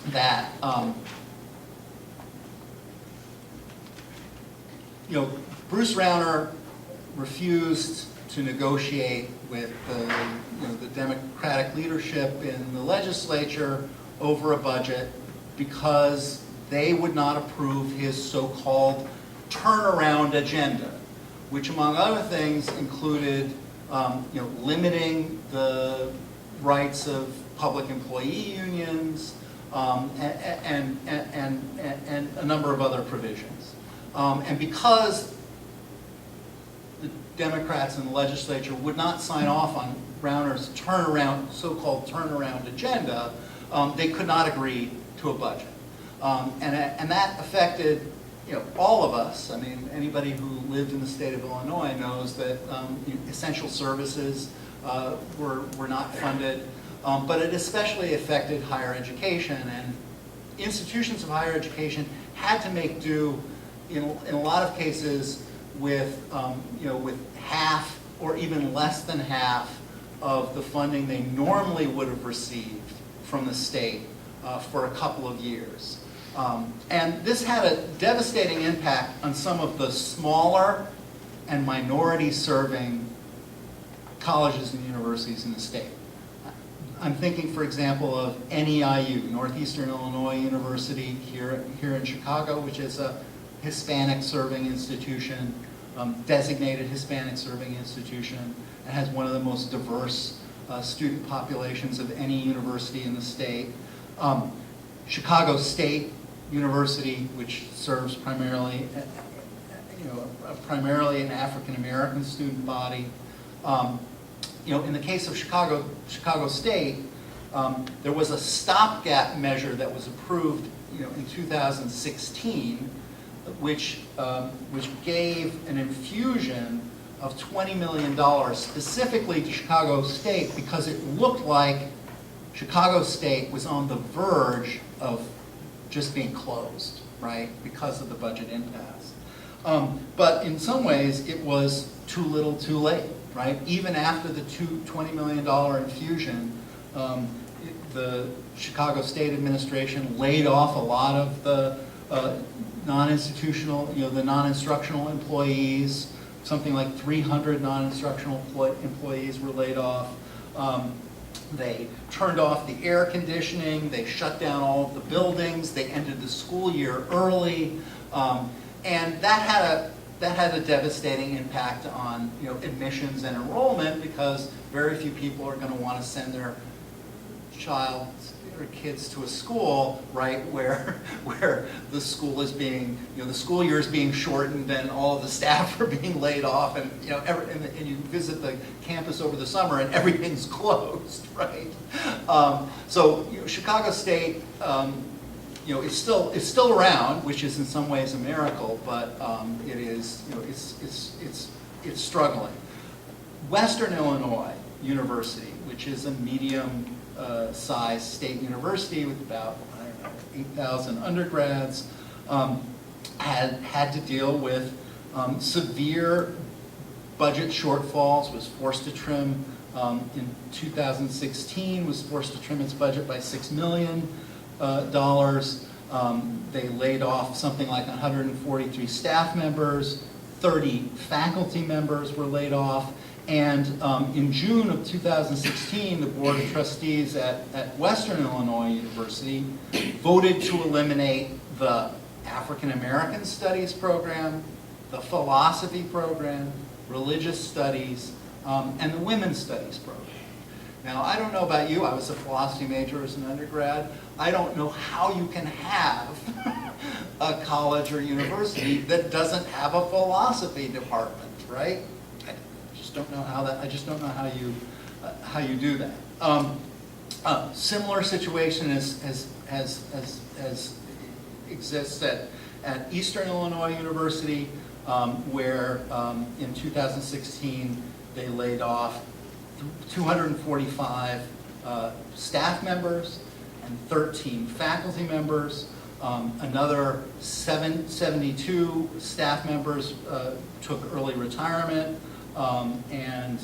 that, Bruce Rauner refused to negotiate with the Democratic leadership in the legislature over a budget because they would not approve his so-called turnaround agenda, which among other things included limiting the rights of public employee unions and a number of other provisions. And because the Democrats in the legislature would not sign off on Rauner's so-called turnaround agenda, they could not agree to a budget. And that affected all of us. I mean, anybody who lived in the state of Illinois knows that essential services were not funded, but it especially affected higher education, and institutions of higher education had to make do in a lot of cases with half or even less than half of the funding they normally would have received from the state for a couple of years. And this had a devastating impact on some of the smaller and minority-serving colleges and universities in the state. I'm thinking, for example, of NEIU, Northeastern Illinois University here in Chicago, which is a Hispanic-serving institution, designated Hispanic-serving institution, and has one of the most diverse student populations of any university in the state. Chicago State University, which serves primarily an African-American student body. In the case of Chicago State, there was a stopgap measure that was approved, in 2016, which gave an infusion of $20 million specifically to Chicago State because it looked like Chicago State was on the verge of just being closed, right, because of the budget impasse. But in some ways, it was too little, too late, right? Even after the $20 million infusion, the Chicago State administration laid off a lot of the non-institutional, the non-instructional employees. Something like 300 non-instructional employees were laid off. They turned off the air conditioning. They shut down all of the buildings. They ended the school year early, and that had a devastating impact on admissions and enrollment because very few people are going to want to send their child or kids to a school, right, where the school is being, the school year is being shortened and all of the staff are being laid off, and and you visit the campus over the summer and everything's closed, right? So Chicago State, is still around, which is in some ways a miracle, but it is, it's struggling. Western Illinois University, which is a medium sized state university with about 8,000 undergrads, had to deal with severe budget shortfalls, was forced to trim, in 2016, was forced to trim its budget by $6 million. They laid off something like 143 staff members, 30 faculty members were laid off, and in June of 2016, the Board of Trustees at Western Illinois University voted to eliminate the African American Studies program, the philosophy program, religious studies, and the women's studies program. Now, I don't know about you, I was a philosophy major as an undergrad. I don't know how you can have a college or university that doesn't have a philosophy department, right? I just don't know how you do that. Similar situation exists at Eastern Illinois University, where in 2016 they laid off 245 staff members and 13 faculty members. Another 72 staff members took early retirement, and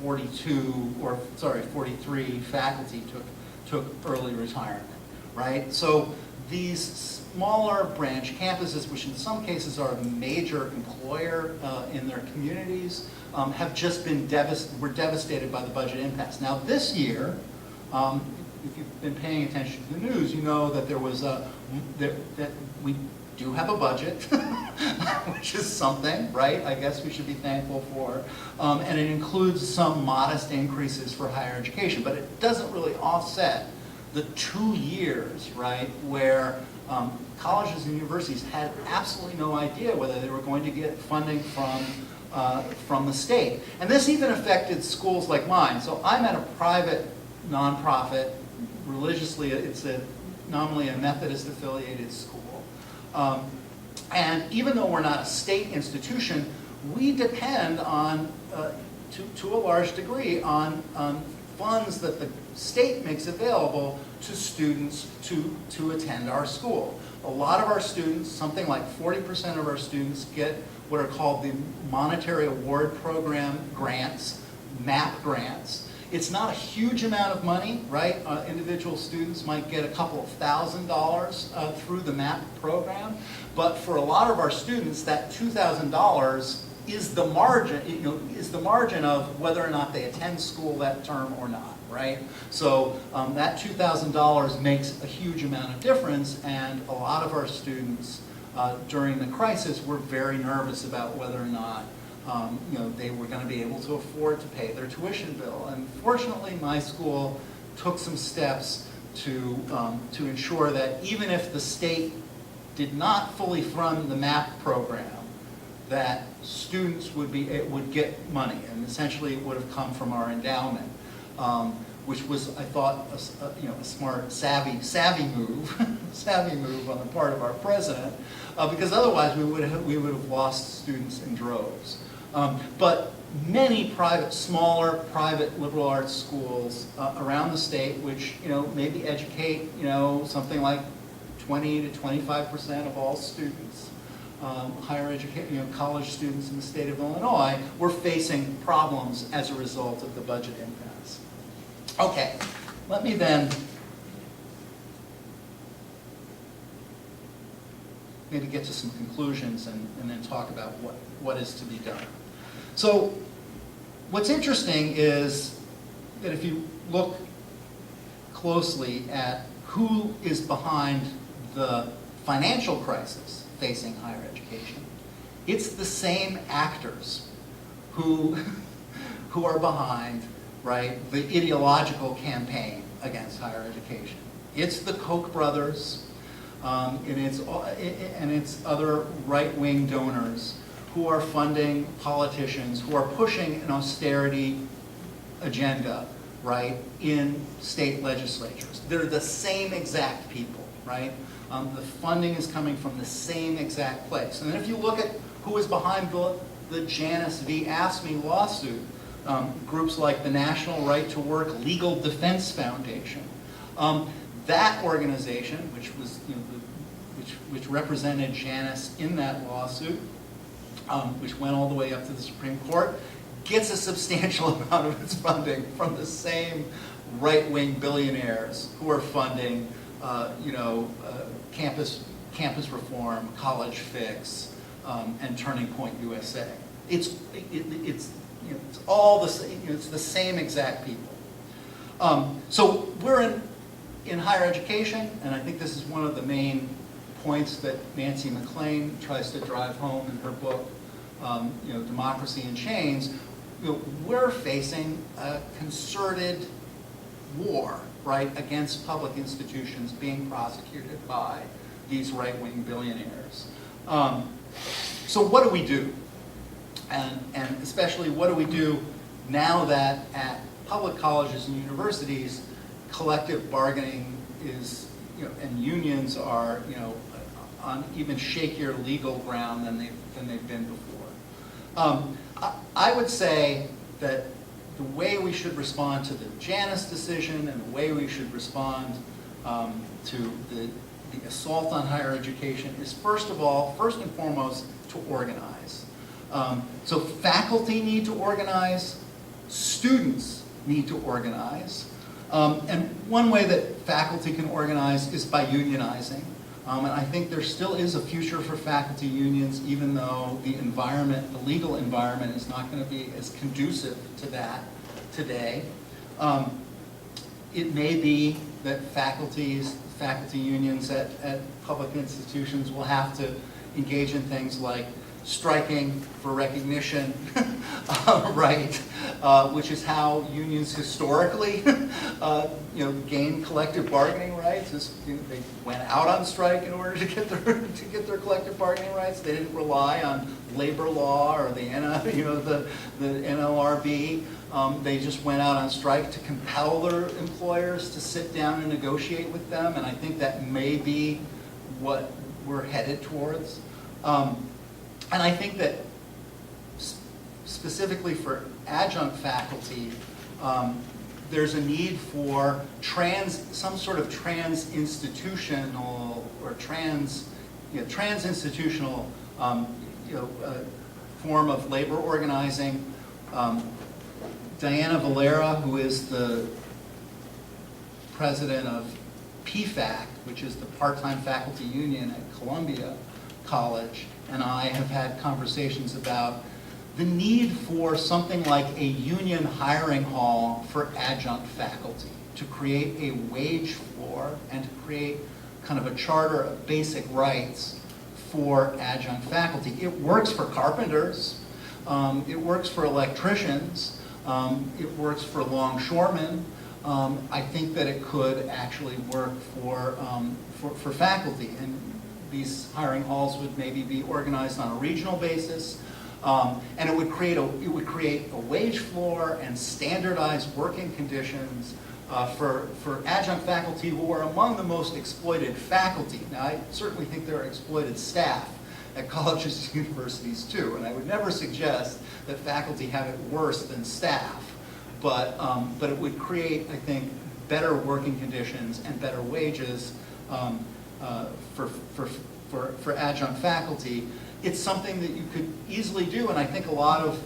43 faculty took early retirement, right? So these smaller branch campuses, which in some cases are a major employer in their communities, have just been were devastated by the budget impasse. Now this year, if you've been paying attention to the news, you know that there was that we do have a budget, which is something, right? I guess we should be thankful for. And it includes some modest increases for higher education, but it doesn't really offset the 2 years, right, where colleges and universities had absolutely no idea whether they were going to get funding from the state. And this even affected schools like mine. So I'm at a private nonprofit, religiously, it's nominally a Methodist affiliated school. And even though we're not a state institution, we depend on, to a large degree, on funds that the state makes available to students to attend our school. A lot of our students, something like 40% of our students, get what are called the Monetary Award Program grants, MAP grants. It's not a huge amount of money, right? Individual students might get a couple of $1,000s through the MAP program, but for a lot of our students, that $2,000 is the margin, is the margin of whether or not they attend school that term or not, right? So that $2,000 makes a huge amount of difference, and a lot of our students during the crisis were very nervous about whether or not they were going to be able to afford to pay their tuition bill. And fortunately, my school took some steps to ensure that even if the state did not fully fund the MAP program, that students would get money, and essentially it would have come from our endowment, which was, I thought, a smart, savvy move, savvy move on the part of our president, because otherwise we would have lost students in droves. But many smaller private liberal arts schools around the state, which maybe educate something like 20 to 25% of all students, higher education, college students in the state of Illinois, were facing problems as a result of the budget impasse. Okay, let me then maybe get to some conclusions and then talk about what is to be done. So what's interesting is that if you look closely at who is behind the financial crisis facing higher education, it's the same actors who are behind, right, the ideological campaign against higher education. It's the Koch brothers and its other right-wing donors who are funding politicians who are pushing an austerity agenda, right, in state legislatures. They're the same exact people, right? The funding is coming from the same exact place. And then if you look at who is behind the Janice v. AFSCME lawsuit, groups like the National Right to Work Legal Defense Foundation, that organization, which was, which represented Janice in that lawsuit, which went all the way up to the Supreme Court, gets a substantial amount of its funding from the same right-wing billionaires who are funding, campus reform, college fix, and Turning Point USA. It's all the same. It's the same exact people. So we're in higher education, and I think this is one of the main points that Nancy McLean tries to drive home in her book, Democracy in Chains. We're facing a concerted war, right, against public institutions being prosecuted by these right-wing billionaires. So what do we do? And especially, what do we do now that at public colleges and universities, collective bargaining is, and unions are, on even shakier legal ground than they've been before. I would say that the way we should respond to the Janice decision and the way we should respond to the assault on higher education is, first and foremost, to organize. So faculty need to organize, students need to organize. And one way that faculty can organize is by unionizing. And I think there still is a future for faculty unions, even though the environment, the legal environment, is not going to be as conducive to that today. It may be that faculty unions at public institutions will have to engage in things like striking for recognition, right? Which is how unions historically, gain collective bargaining rights. They went out on strike in order to get their collective bargaining rights. They didn't rely on labor law or the NLRB. They just went out on strike to compel their employers to sit down and negotiate with them. And I think that may be what we're headed towards. And I think that specifically for adjunct faculty, there's a need for some sort of trans-institutional or trans-institutional form of labor organizing. Diana Valera, who is the president of PFAC, which is the Part-Time Faculty Union at Columbia College, and I have had conversations about the need for something like a union hiring hall for adjunct faculty, to create a wage floor and to create kind of a charter of basic rights for adjunct faculty. It works for carpenters, it works for electricians, it works for longshoremen. I think that it could actually work for faculty, and these hiring halls would maybe be organized on a regional basis, and it would create a wage floor and standardized working conditions for adjunct faculty who are among the most exploited faculty. Now, I certainly think there are exploited staff at colleges and universities too, and I would never suggest that faculty have it worse than staff, but it would create, I think, better working conditions and better wages for adjunct faculty. It's something that you could easily do, and I think a lot of,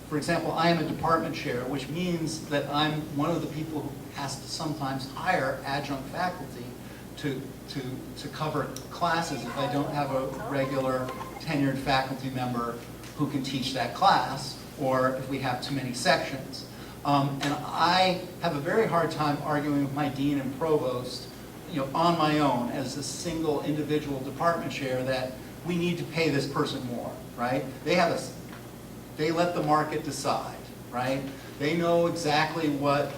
for example, I am a department chair, which means that I'm one of the people who has to sometimes hire adjunct faculty to cover classes if I don't have a regular tenured faculty member who can teach that class, or if we have too many sections. And I have a very hard time arguing with my dean and provost, on my own as a single individual department chair, that we need to pay this person more, right? They let the market decide, right? They know exactly what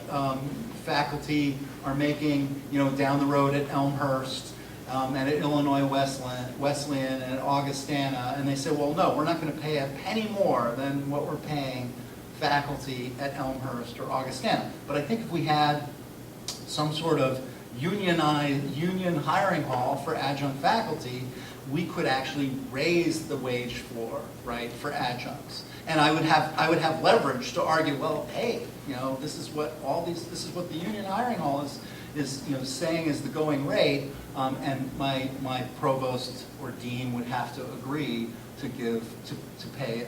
faculty are making, down the road at Elmhurst, and at Illinois Wesleyan, and at Augustana, and they say, well, no, we're not going to pay a penny more than what we're paying faculty at Elmhurst or Augustana. But I think if we had some sort of union hiring hall for adjunct faculty, we could actually raise the wage floor, right, for adjuncts. And I would have leverage to argue, well, hey, this is what the union hiring hall is saying is the going rate, and my provost or dean would have to agree to pay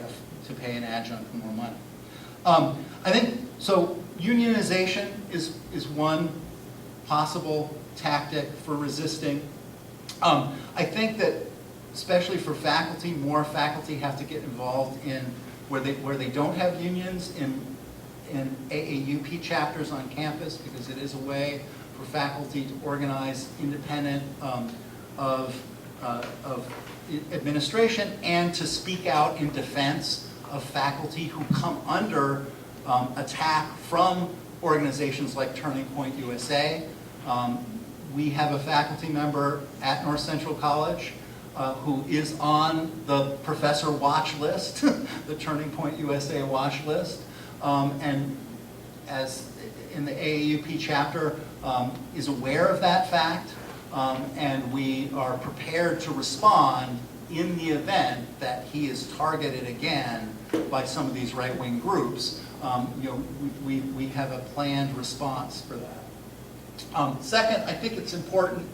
an adjunct more money. I think so. Unionization is one possible tactic for resisting. I think that especially for faculty, more faculty have to get involved in where they don't have unions in AAUP chapters on campus, because it is a way for faculty to organize independent of administration and to speak out in defense of faculty who come under attack from organizations like Turning Point USA. We have a faculty member at North Central College who is on the professor watch list, the Turning Point USA watch list, and as in the AAUP chapter is aware of that fact, and we are prepared to respond in the event that he is targeted again by some of these right-wing groups. We have a planned response for that. Second, I think it's important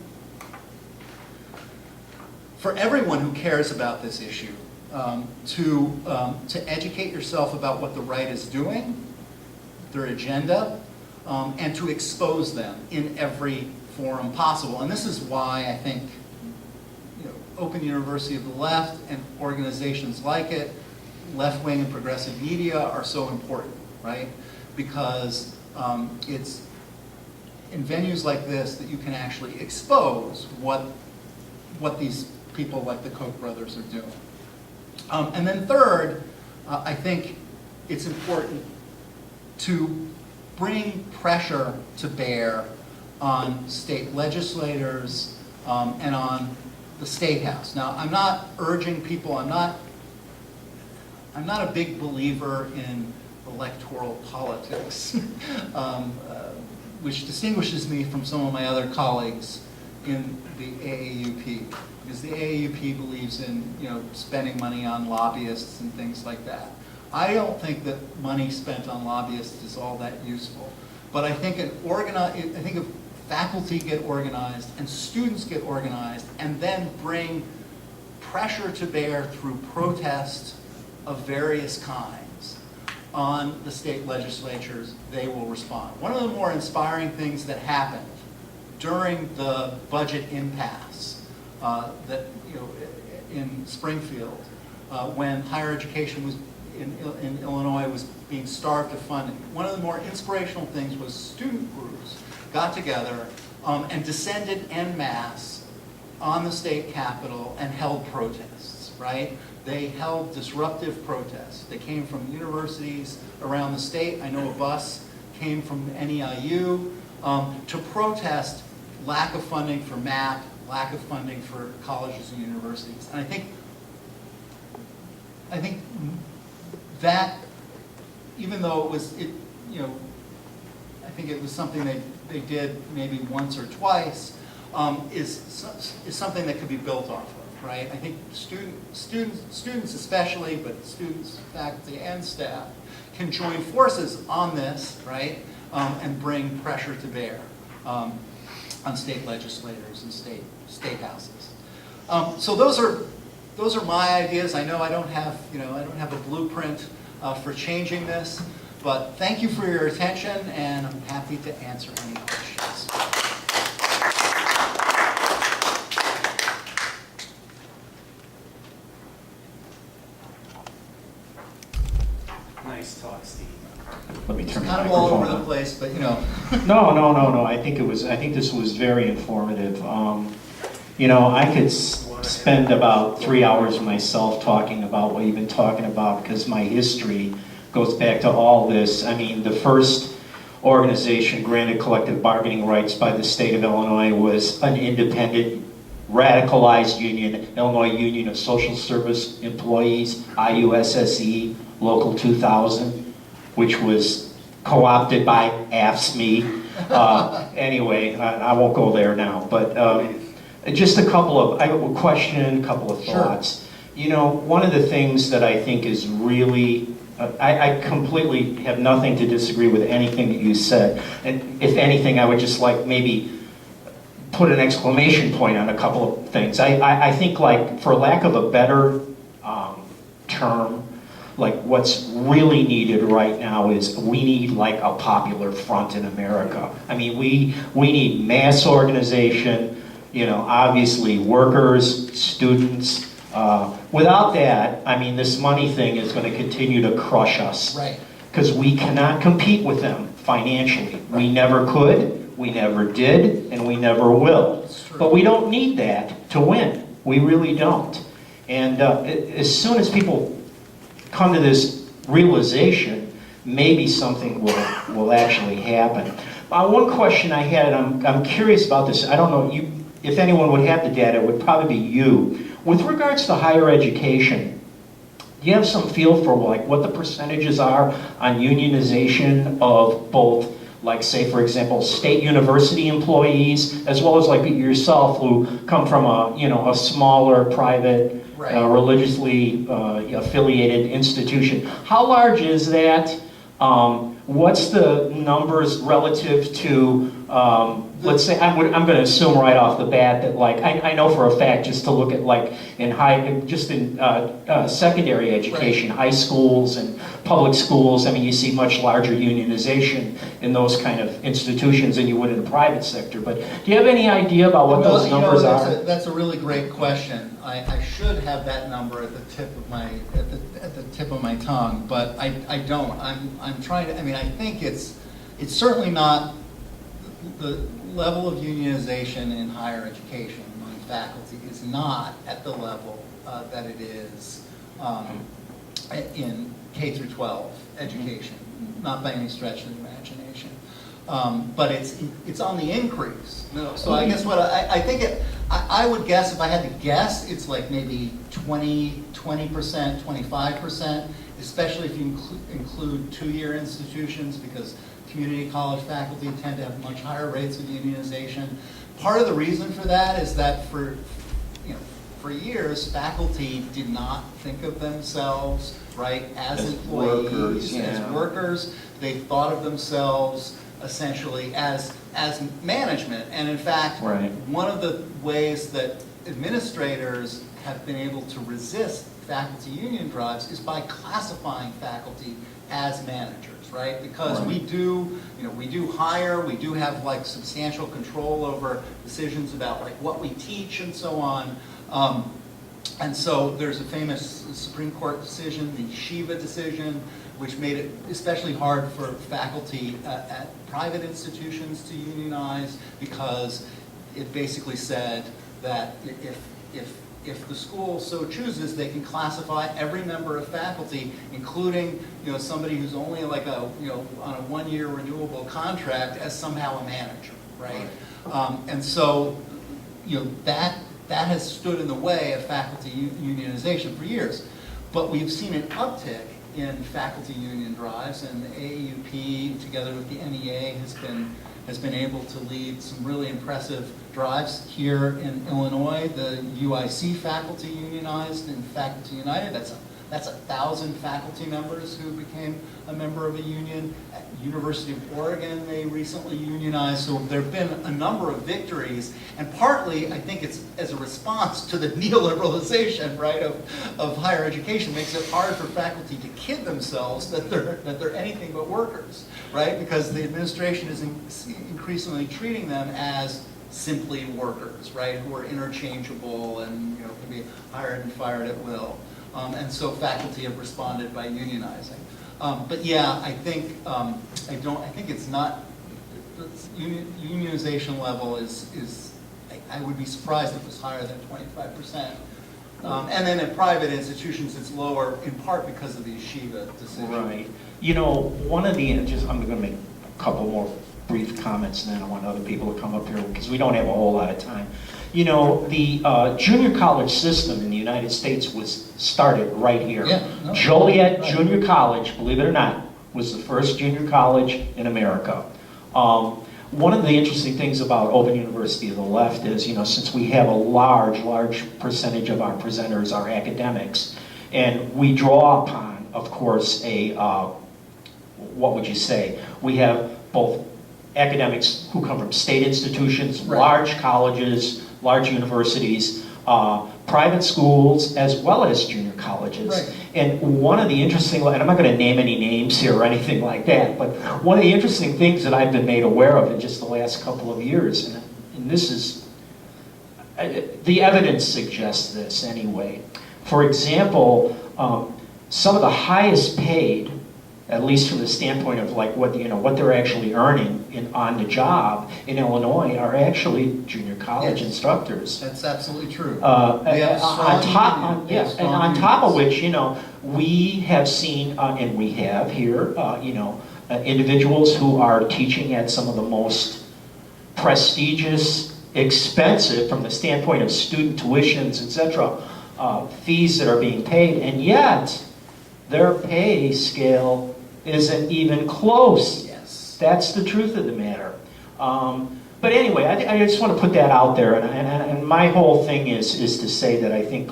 for everyone who cares about this issue to educate yourself about what the right is doing their agenda, and to expose them in every forum possible. And this is why I think Open University of the Left and organizations like it, left-wing and progressive media, are so important, right? Because it's in venues like this that you can actually expose what these people like the Koch brothers are doing. And then third, I think it's important to bring pressure to bear on state legislators and on the State House. Now, I'm not urging people, I'm not a big believer in electoral politics, which distinguishes me from some of my other colleagues in the AAUP, because the AAUP believes in spending money on lobbyists and things like that. I don't think that money spent on lobbyists is all that useful, but I think if faculty get organized and students get organized and then bring pressure to bear through protest of various kinds on the state legislatures, they will respond. One of the more inspiring things that happened during the budget impasse in Springfield, when higher education was in Illinois was being starved of funding, one of the more inspirational things was student groups got together and descended en masse on the state capitol and held protests, right? They held disruptive protests. They came from universities around the state. I know a bus came from NEIU to protest lack of funding for MAP, lack of funding for colleges and universities. And I think that, even though I think it was something they did maybe once or twice, is something that could be built off of, right? I think students especially, but students, faculty, and staff can join forces on this, right, and bring pressure to bear on state legislators and state houses. So those are my ideas. I know I don't have a blueprint for changing this, but thank you for your attention, and I'm happy to answer any questions. Nice talk, Steve. Let me turn the Kind of all over microphone the on. place, but No. I think this was very informative. I could spend about 3 hours myself talking about what you've been talking about, because my history goes back to all this. I mean, the first organization granted collective bargaining rights by the state of Illinois was an independent, radicalized union, Illinois Union of Social Service Employees, IUSSE, Local 2000, which was co-opted by AFSCME. Anyway, I won't go there now, but just I have a question, a couple of thoughts. Sure. One of the things that I think is really, I completely have nothing to disagree with anything that you said. And if anything, I would just like maybe put an exclamation point on a couple of things. I think, like, for lack of a better term, like, what's really needed right now is we need like a popular front in America. I mean, we need mass organization, obviously workers, students. Without that, I mean, this money thing is going to continue to crush us. right. Because we cannot compete with them financially. Right. We never could, we never did, and we never will. That's true. But we don't need that to win. We really don't. And as soon as people come to this realization, maybe something will actually happen. One question I had, and I'm curious about this, I don't know if anyone would have the data, it would probably be you. With regards to higher education, do you have some feel for like what the percentages are on unionization of both, like, say, for example, state university employees, as well as like yourself, who come from a smaller private, Right. Religiously affiliated institution? How large is that? What's the numbers relative to let's say, I'm going to assume right off the bat that, like, I know for a fact, just to look at, like, in secondary education, high schools and public schools, I mean, you see much larger unionization in those kind of institutions than you would in the private sector. But do you have any idea about what those numbers are? That's a really great question. I should have that number at the tip of my tongue, but I don't. I'm trying to. I mean, I think it's certainly not the level of unionization in higher education among faculty is not at the level that it is in K through 12 education, not by any stretch of the imagination. But it's on the increase. No, so I guess what I think I would guess, if I had to guess, it's like maybe 20%, 25%, especially if you include two-year institutions, because community college faculty tend to have much higher rates of unionization. Part of the reason for that is that for years, faculty did not think of themselves, right, as employees, as workers. They thought of themselves essentially as management. And in fact, one of the ways that administrators have been able to resist faculty union drives is by classifying faculty as managers, right? Because we do hire, we do have like substantial control over decisions about like what we teach and so on. And so there's a famous Supreme Court decision, the Shiva decision, which made it especially hard for faculty at private institutions to unionize, because it basically said that if the school so chooses, they can classify every member of faculty, including somebody who's only like on a one-year renewable contract, as somehow a manager, right? And so that has stood in the way of faculty unionization for years. But we've seen an uptick in faculty union drives, and the AAUP, together with the NEA, has been able to lead some really impressive drives here in Illinois. The UIC faculty unionized in Faculty United. That's 1,000 faculty members who became a member of a union. At University of Oregon, they recently unionized. So there have been a number of victories, and partly I think it's as a response to the neoliberalization, right, of higher education. It makes it hard for faculty to kid themselves that they're anything but workers, right? Because the administration is increasingly treating them as simply workers, right, who are interchangeable and can be hired and fired at will. And so faculty have responded by unionizing. But yeah, I think it's not, the unionization level is I would be surprised if it was higher than 25%. And then in private institutions, it's lower in part because of the Shiva decision. Right. One of the, I'm going to make a couple more brief comments, and then I want other people to come up here because we don't have a whole lot of time. The junior college system in the United States was started right here. Joliet Junior College, believe it or not, was the first junior college in America. One of the interesting things about Open University of the Left is, since we have a large percentage of our presenters are academics, and we draw upon, of course, what would you say? We have both academics who come from state institutions, large colleges, large universities, private schools, as well as junior colleges. And one of the interesting, and I'm not going to name any names here or anything like that, but one of the interesting things that I've been made aware of in just the last couple of years, and this is, the evidence suggests this anyway. For example, some of the highest paid, at least from the standpoint of like what they're actually earning on the job in Illinois, are actually junior college instructors. That's absolutely true. On top of which, we have seen, and we have here, individuals who are teaching at some of the most prestigious, expensive, from the standpoint of student tuitions, etc., fees that are being paid, and yet their pay scale isn't even close. That's the truth of the matter. But anyway, I just want to put that out there, and my whole thing is to say that I think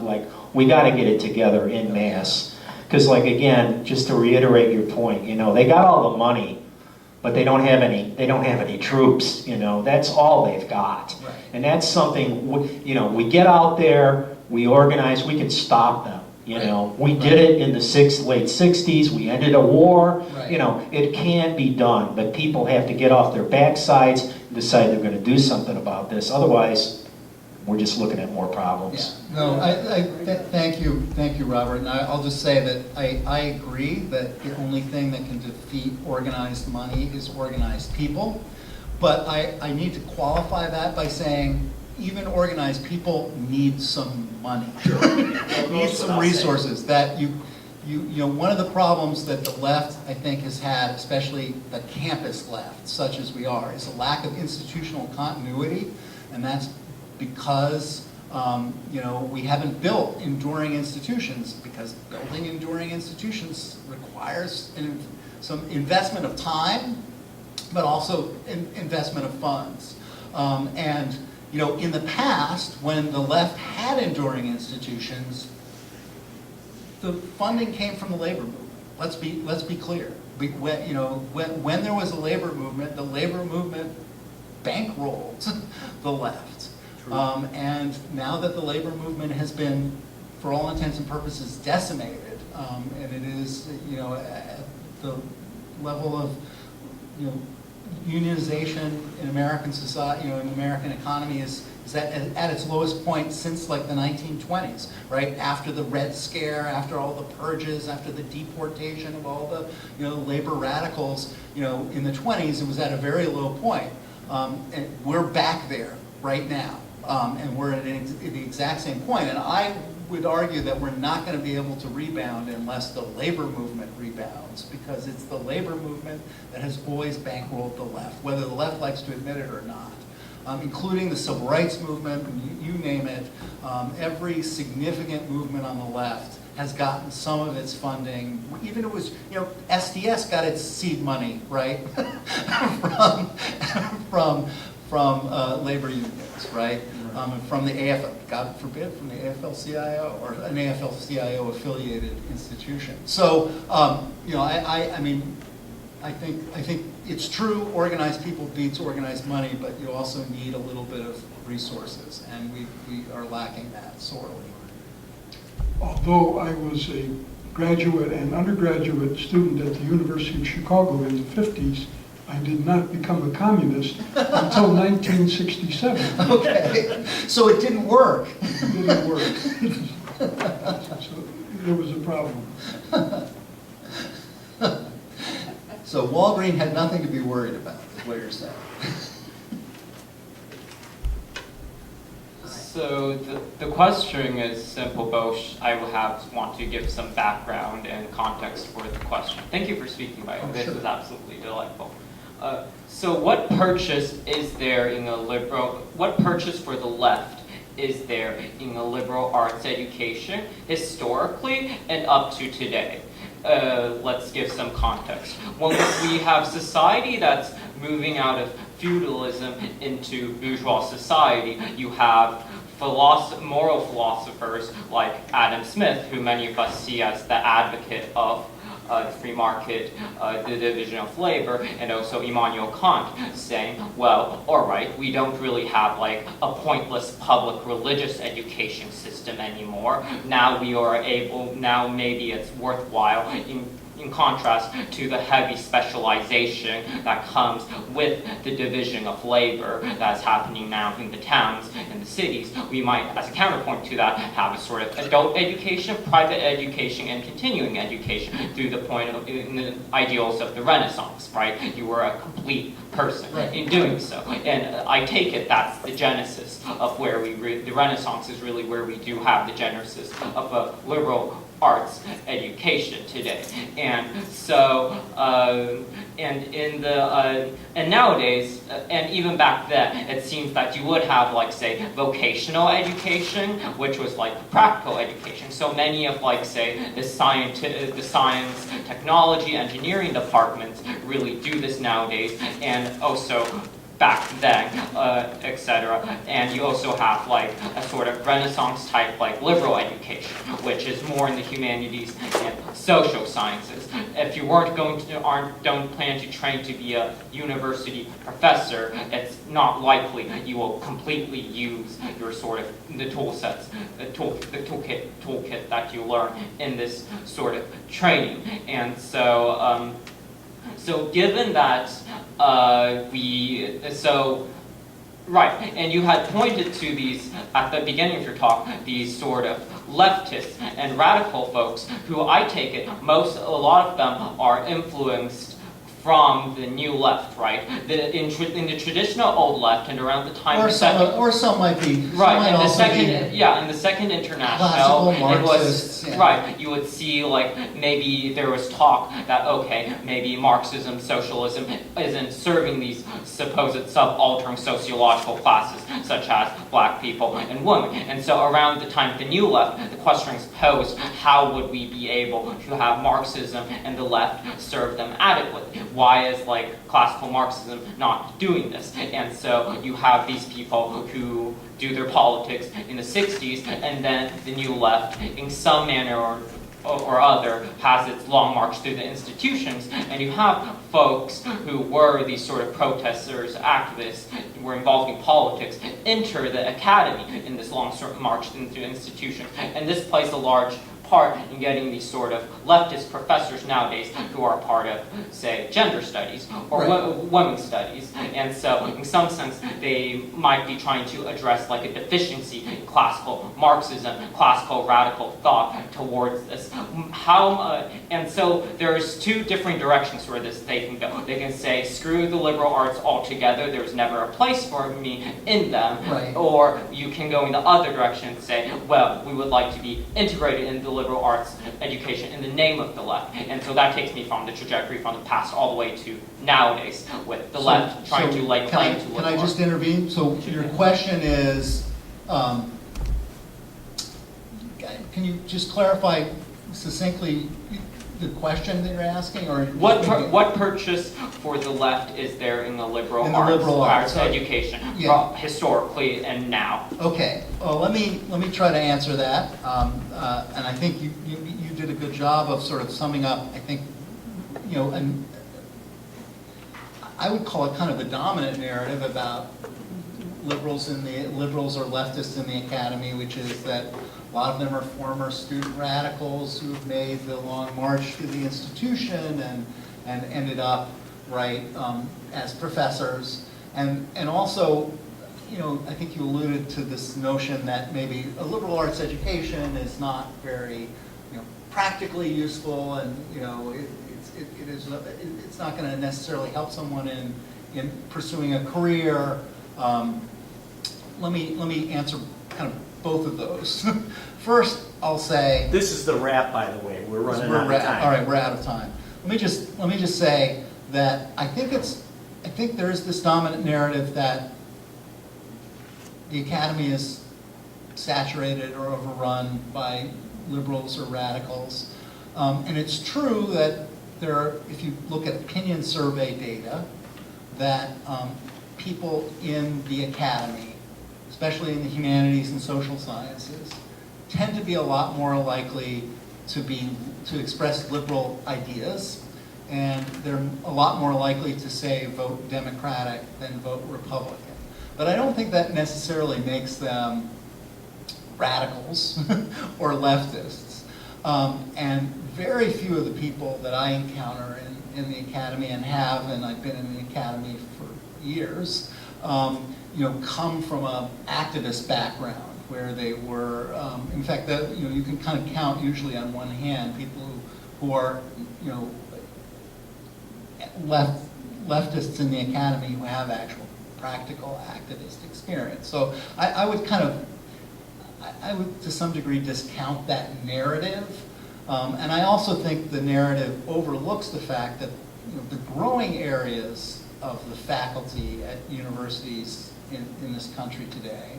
we got to get it together in mass, because again, just to reiterate your point, they got all the money but they don't have any troops, you know, that's all they've got. Right. And that's something, you know, we get out there, we organize, we can stop them. You know, we did it in the late 60s, we ended a war, Right. you know, it can be done, but people have to get off their backsides and decide they're going to do something about this. Otherwise, we're just looking at more problems. Yeah. No, thank you, Robert. And I'll just say that I agree that the only thing that can defeat organized money is organized people. But I need to qualify that by saying even organized people need some money. Need some resources. That you know, one of the problems that the left, I think, has had, especially the campus left, such as we are, is a lack of institutional continuity, and that's because you know, we haven't built enduring institutions, because building enduring institutions requires some investment of time, but also investment of funds. And you know, in the past, when the left had enduring institutions, the funding came from the labor movement. Let's be clear. You know, when there was a labor movement, the labor movement bankrolled the left. And now that the labor movement has been, for all intents and purposes, decimated, and it is, you know, at the level of, you know, unionization in American society, you know, in the American economy is at its lowest point since like the 1920s, right? After the Red Scare, after all the purges, after the deportation of all the, you know, labor radicals, you know, in the 20s, it was at a very low point. And we're back there right now. And we're at the exact same point. And I would argue that we're not going to be able to rebound unless the labor movement rebounds, because it's the labor movement that has always bankrolled the left, whether the left likes to admit it or not, including the civil rights movement, you name it. Every significant movement on the left has gotten some of its funding. Even it was, you know, SDS got its seed money, right, from labor unions, right? And from the AFL, God forbid, from the AFL-CIO or an AFL-CIO affiliated institution. So, you know, I mean, I think it's true. Organized people beats organized money, but you also need a little bit of resources, and we are lacking that sorely. Although I was a graduate and undergraduate student at the University of Chicago in the 50s, I did not become a communist until 1967. Okay, so it didn't work. It didn't work. So there was a problem. So Walgreen had nothing to be worried about, is what you're saying. So the question is simple, but I will want to give some background and context for the question. Thank you for speaking, by the way. This was absolutely delightful. So what purchase is there in a what purchase for the left is there in a liberal arts education historically and up to today? Let's give some context. When we have society that's moving out of feudalism into bourgeois society, you have moral philosophers like Adam Smith, who many of us see as the advocate of the free market, the division of labor, and also Immanuel Kant saying, well, all right, we don't really have like a pointless public religious education system anymore. Now we are able, now maybe it's worthwhile in contrast to the heavy specialization that comes with the division of labor that's happening now in the towns and the cities. We might, as a counterpoint to that, have a sort of adult education, private education, and continuing education through the point of in the ideals of the Renaissance, right? You were a complete person in doing so. And I take it that's the genesis of where the Renaissance is really where we do have the genesis of a liberal arts education today. And so, and nowadays, and even back then, it seems that you would have, like, say, vocational education, which was like practical education. So many of, like, say, the science, technology, engineering departments really do this nowadays, and also back then, etc. And you also have like a sort of Renaissance type like liberal education, which is more in the humanities and social sciences. If you don't plan to train to be a university professor, it's not likely you will completely use your sort of the toolkit that you learn in this sort of training. And so so given that right, and you had pointed to these at the beginning of your talk, these sort of leftists and radical folks who I take it, a lot of them are influenced from the new left, right? In the traditional old left and around the time some might be right, and also the second international, classical it Marxists, was right. You would see like maybe there was talk that okay, maybe Marxism, socialism isn't serving these supposed subaltern sociological classes such as black people and women. And so around the time of the new left, the question is posed: how would we be able to have Marxism and the left serve them adequately? Why is like classical Marxism not doing this? And so you have these people who do their politics in the 60s, and then the new left, in some manner or other, has its long march through the institutions, and you have folks who were these sort of protesters, activists, were involved in politics, enter the academy in this long sort of march into institutions, and this plays a large part in getting these sort of leftist professors nowadays who are part of, say, gender studies or women's studies. And so, in some sense, they might be trying to address like a deficiency in classical Marxism, classical radical thought towards this. And so there's two different directions where they can go. They can say, screw the liberal arts altogether, there's never a place for me in them. Right. Or you can go in the other direction and say, well, we would like to be integrated in the liberal arts education in the name of the left. And so that takes me from the trajectory from the past all the way to nowadays, with the left trying to lay claim to liberal Can I just arts. intervene? So your question is, can you just clarify succinctly the question that you're asking, or What purchase for the left is there in the liberal arts education, historically and now? Okay. Well, let me try to answer that, and I think you did a good job of sort of summing up. I think and I would call it kind of the dominant narrative about liberals or leftists in the academy, which is that a lot of them are former student radicals who've made the long march through the institution and ended up as professors, and also, I think you alluded to this notion that maybe a liberal arts education is not very, practically useful, and it's not going to necessarily help someone in pursuing a career. Let me answer kind of both of those. First, I'll say This is the wrap, by the way. We're running out of time. all right, we're out of time. Let me just say that I think there is this dominant narrative that the academy is saturated or overrun by liberals or radicals, and it's true that if you look at opinion survey data, that people in the academy, especially in the humanities and social sciences, tend to be a lot more likely to express liberal ideas, and they're a lot more likely to say vote Democratic than vote Republican. But I don't think that necessarily makes them radicals or leftists. And very few of the people that I encounter in the academy and I've been in the academy for years, come from an activist background where they were, in fact, you can kind of count usually on one hand people who are, leftists in the academy who have actual practical activist experience. So I would to some degree discount that narrative, and I also think the narrative overlooks the fact that the growing areas of the faculty at universities in this country today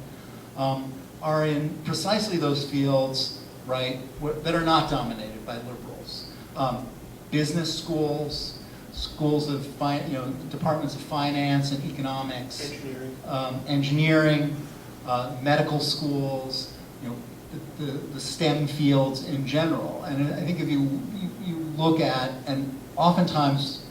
are in precisely those fields, right, that are not dominated by liberals. Business schools, schools of departments of finance and economics, Engineering. Engineering, medical schools, the STEM fields in general. And I think if you look at, and oftentimes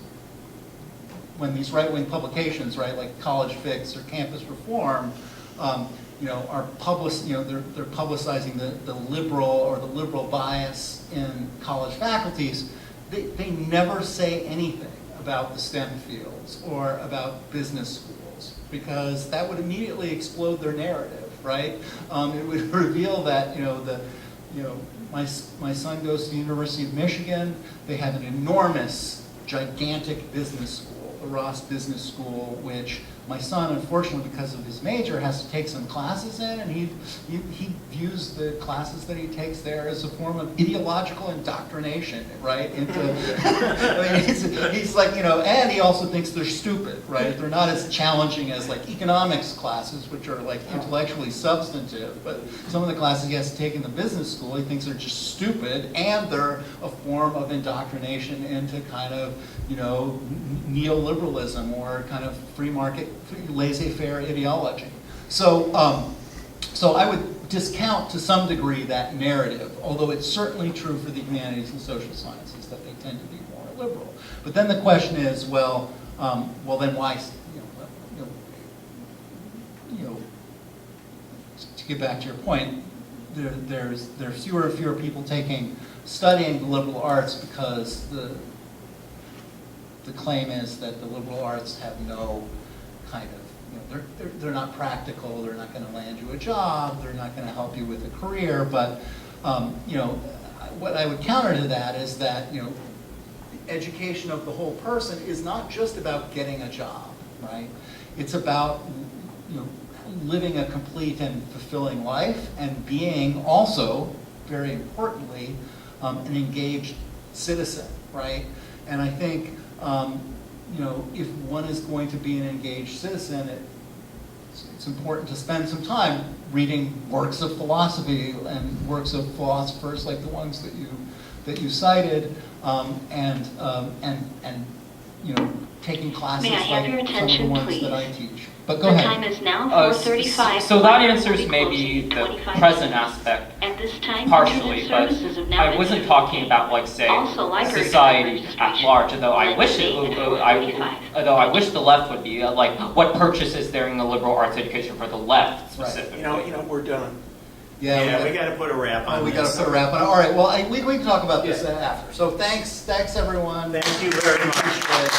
when these right-wing publications, right, like College Fix or Campus Reform, are they're publicizing the liberal or the liberal bias in college faculties, they never say anything about the STEM fields or about business schools, because that would immediately explode their narrative, right? It would reveal that, my son goes to the University of Michigan. They have an enormous, gigantic business school, the Ross Business School, which my son, unfortunately, because of his major, has to take some classes in, and he views the classes that he takes there as a form of ideological indoctrination, right? Into, I mean, he's like, and he also thinks they're stupid, right? They're not as challenging as like economics classes, which are like intellectually substantive, but some of the classes he has to take in the business school, he thinks are just stupid, and they're a form of indoctrination into kind of, neoliberalism or kind of free market, laissez-faire ideology. So I would discount to some degree that narrative, although it's certainly true for the humanities and social sciences that they tend to be more liberal. But then the question is, well then why, to get back to your point, there's fewer and fewer people studying the liberal arts because the claim is that the liberal arts have no kind of, they're not practical, they're not going to land you a job, they're not going to help you with a career, but, what I would counter to that is that, education of the whole person is not just about getting a job, right? It's about, living a complete and fulfilling life and being also, very importantly, an engaged citizen, right? And I think, if one is going to be an engaged citizen, it's important to spend some time reading works of philosophy and works of philosophers like the ones that you cited, and taking classes May I have your like some of the attention, ones please? that I teach. But go The ahead. time is now So 4:35. that Will answers be maybe closing in the 25 present minutes. aspect At this time, partially, internet but services have now I been wasn't terminated. talking about, like, say, Also, library society at registration large, although I will wish end at although I wish the left would be, like, what purchase is there in the liberal arts education for the left Right. specifically? We're done. Yeah, we got to put a wrap on we this. got to put a wrap on it. All right, well, we can talk about this after. So thanks everyone. Thank you very much. Appreciate it.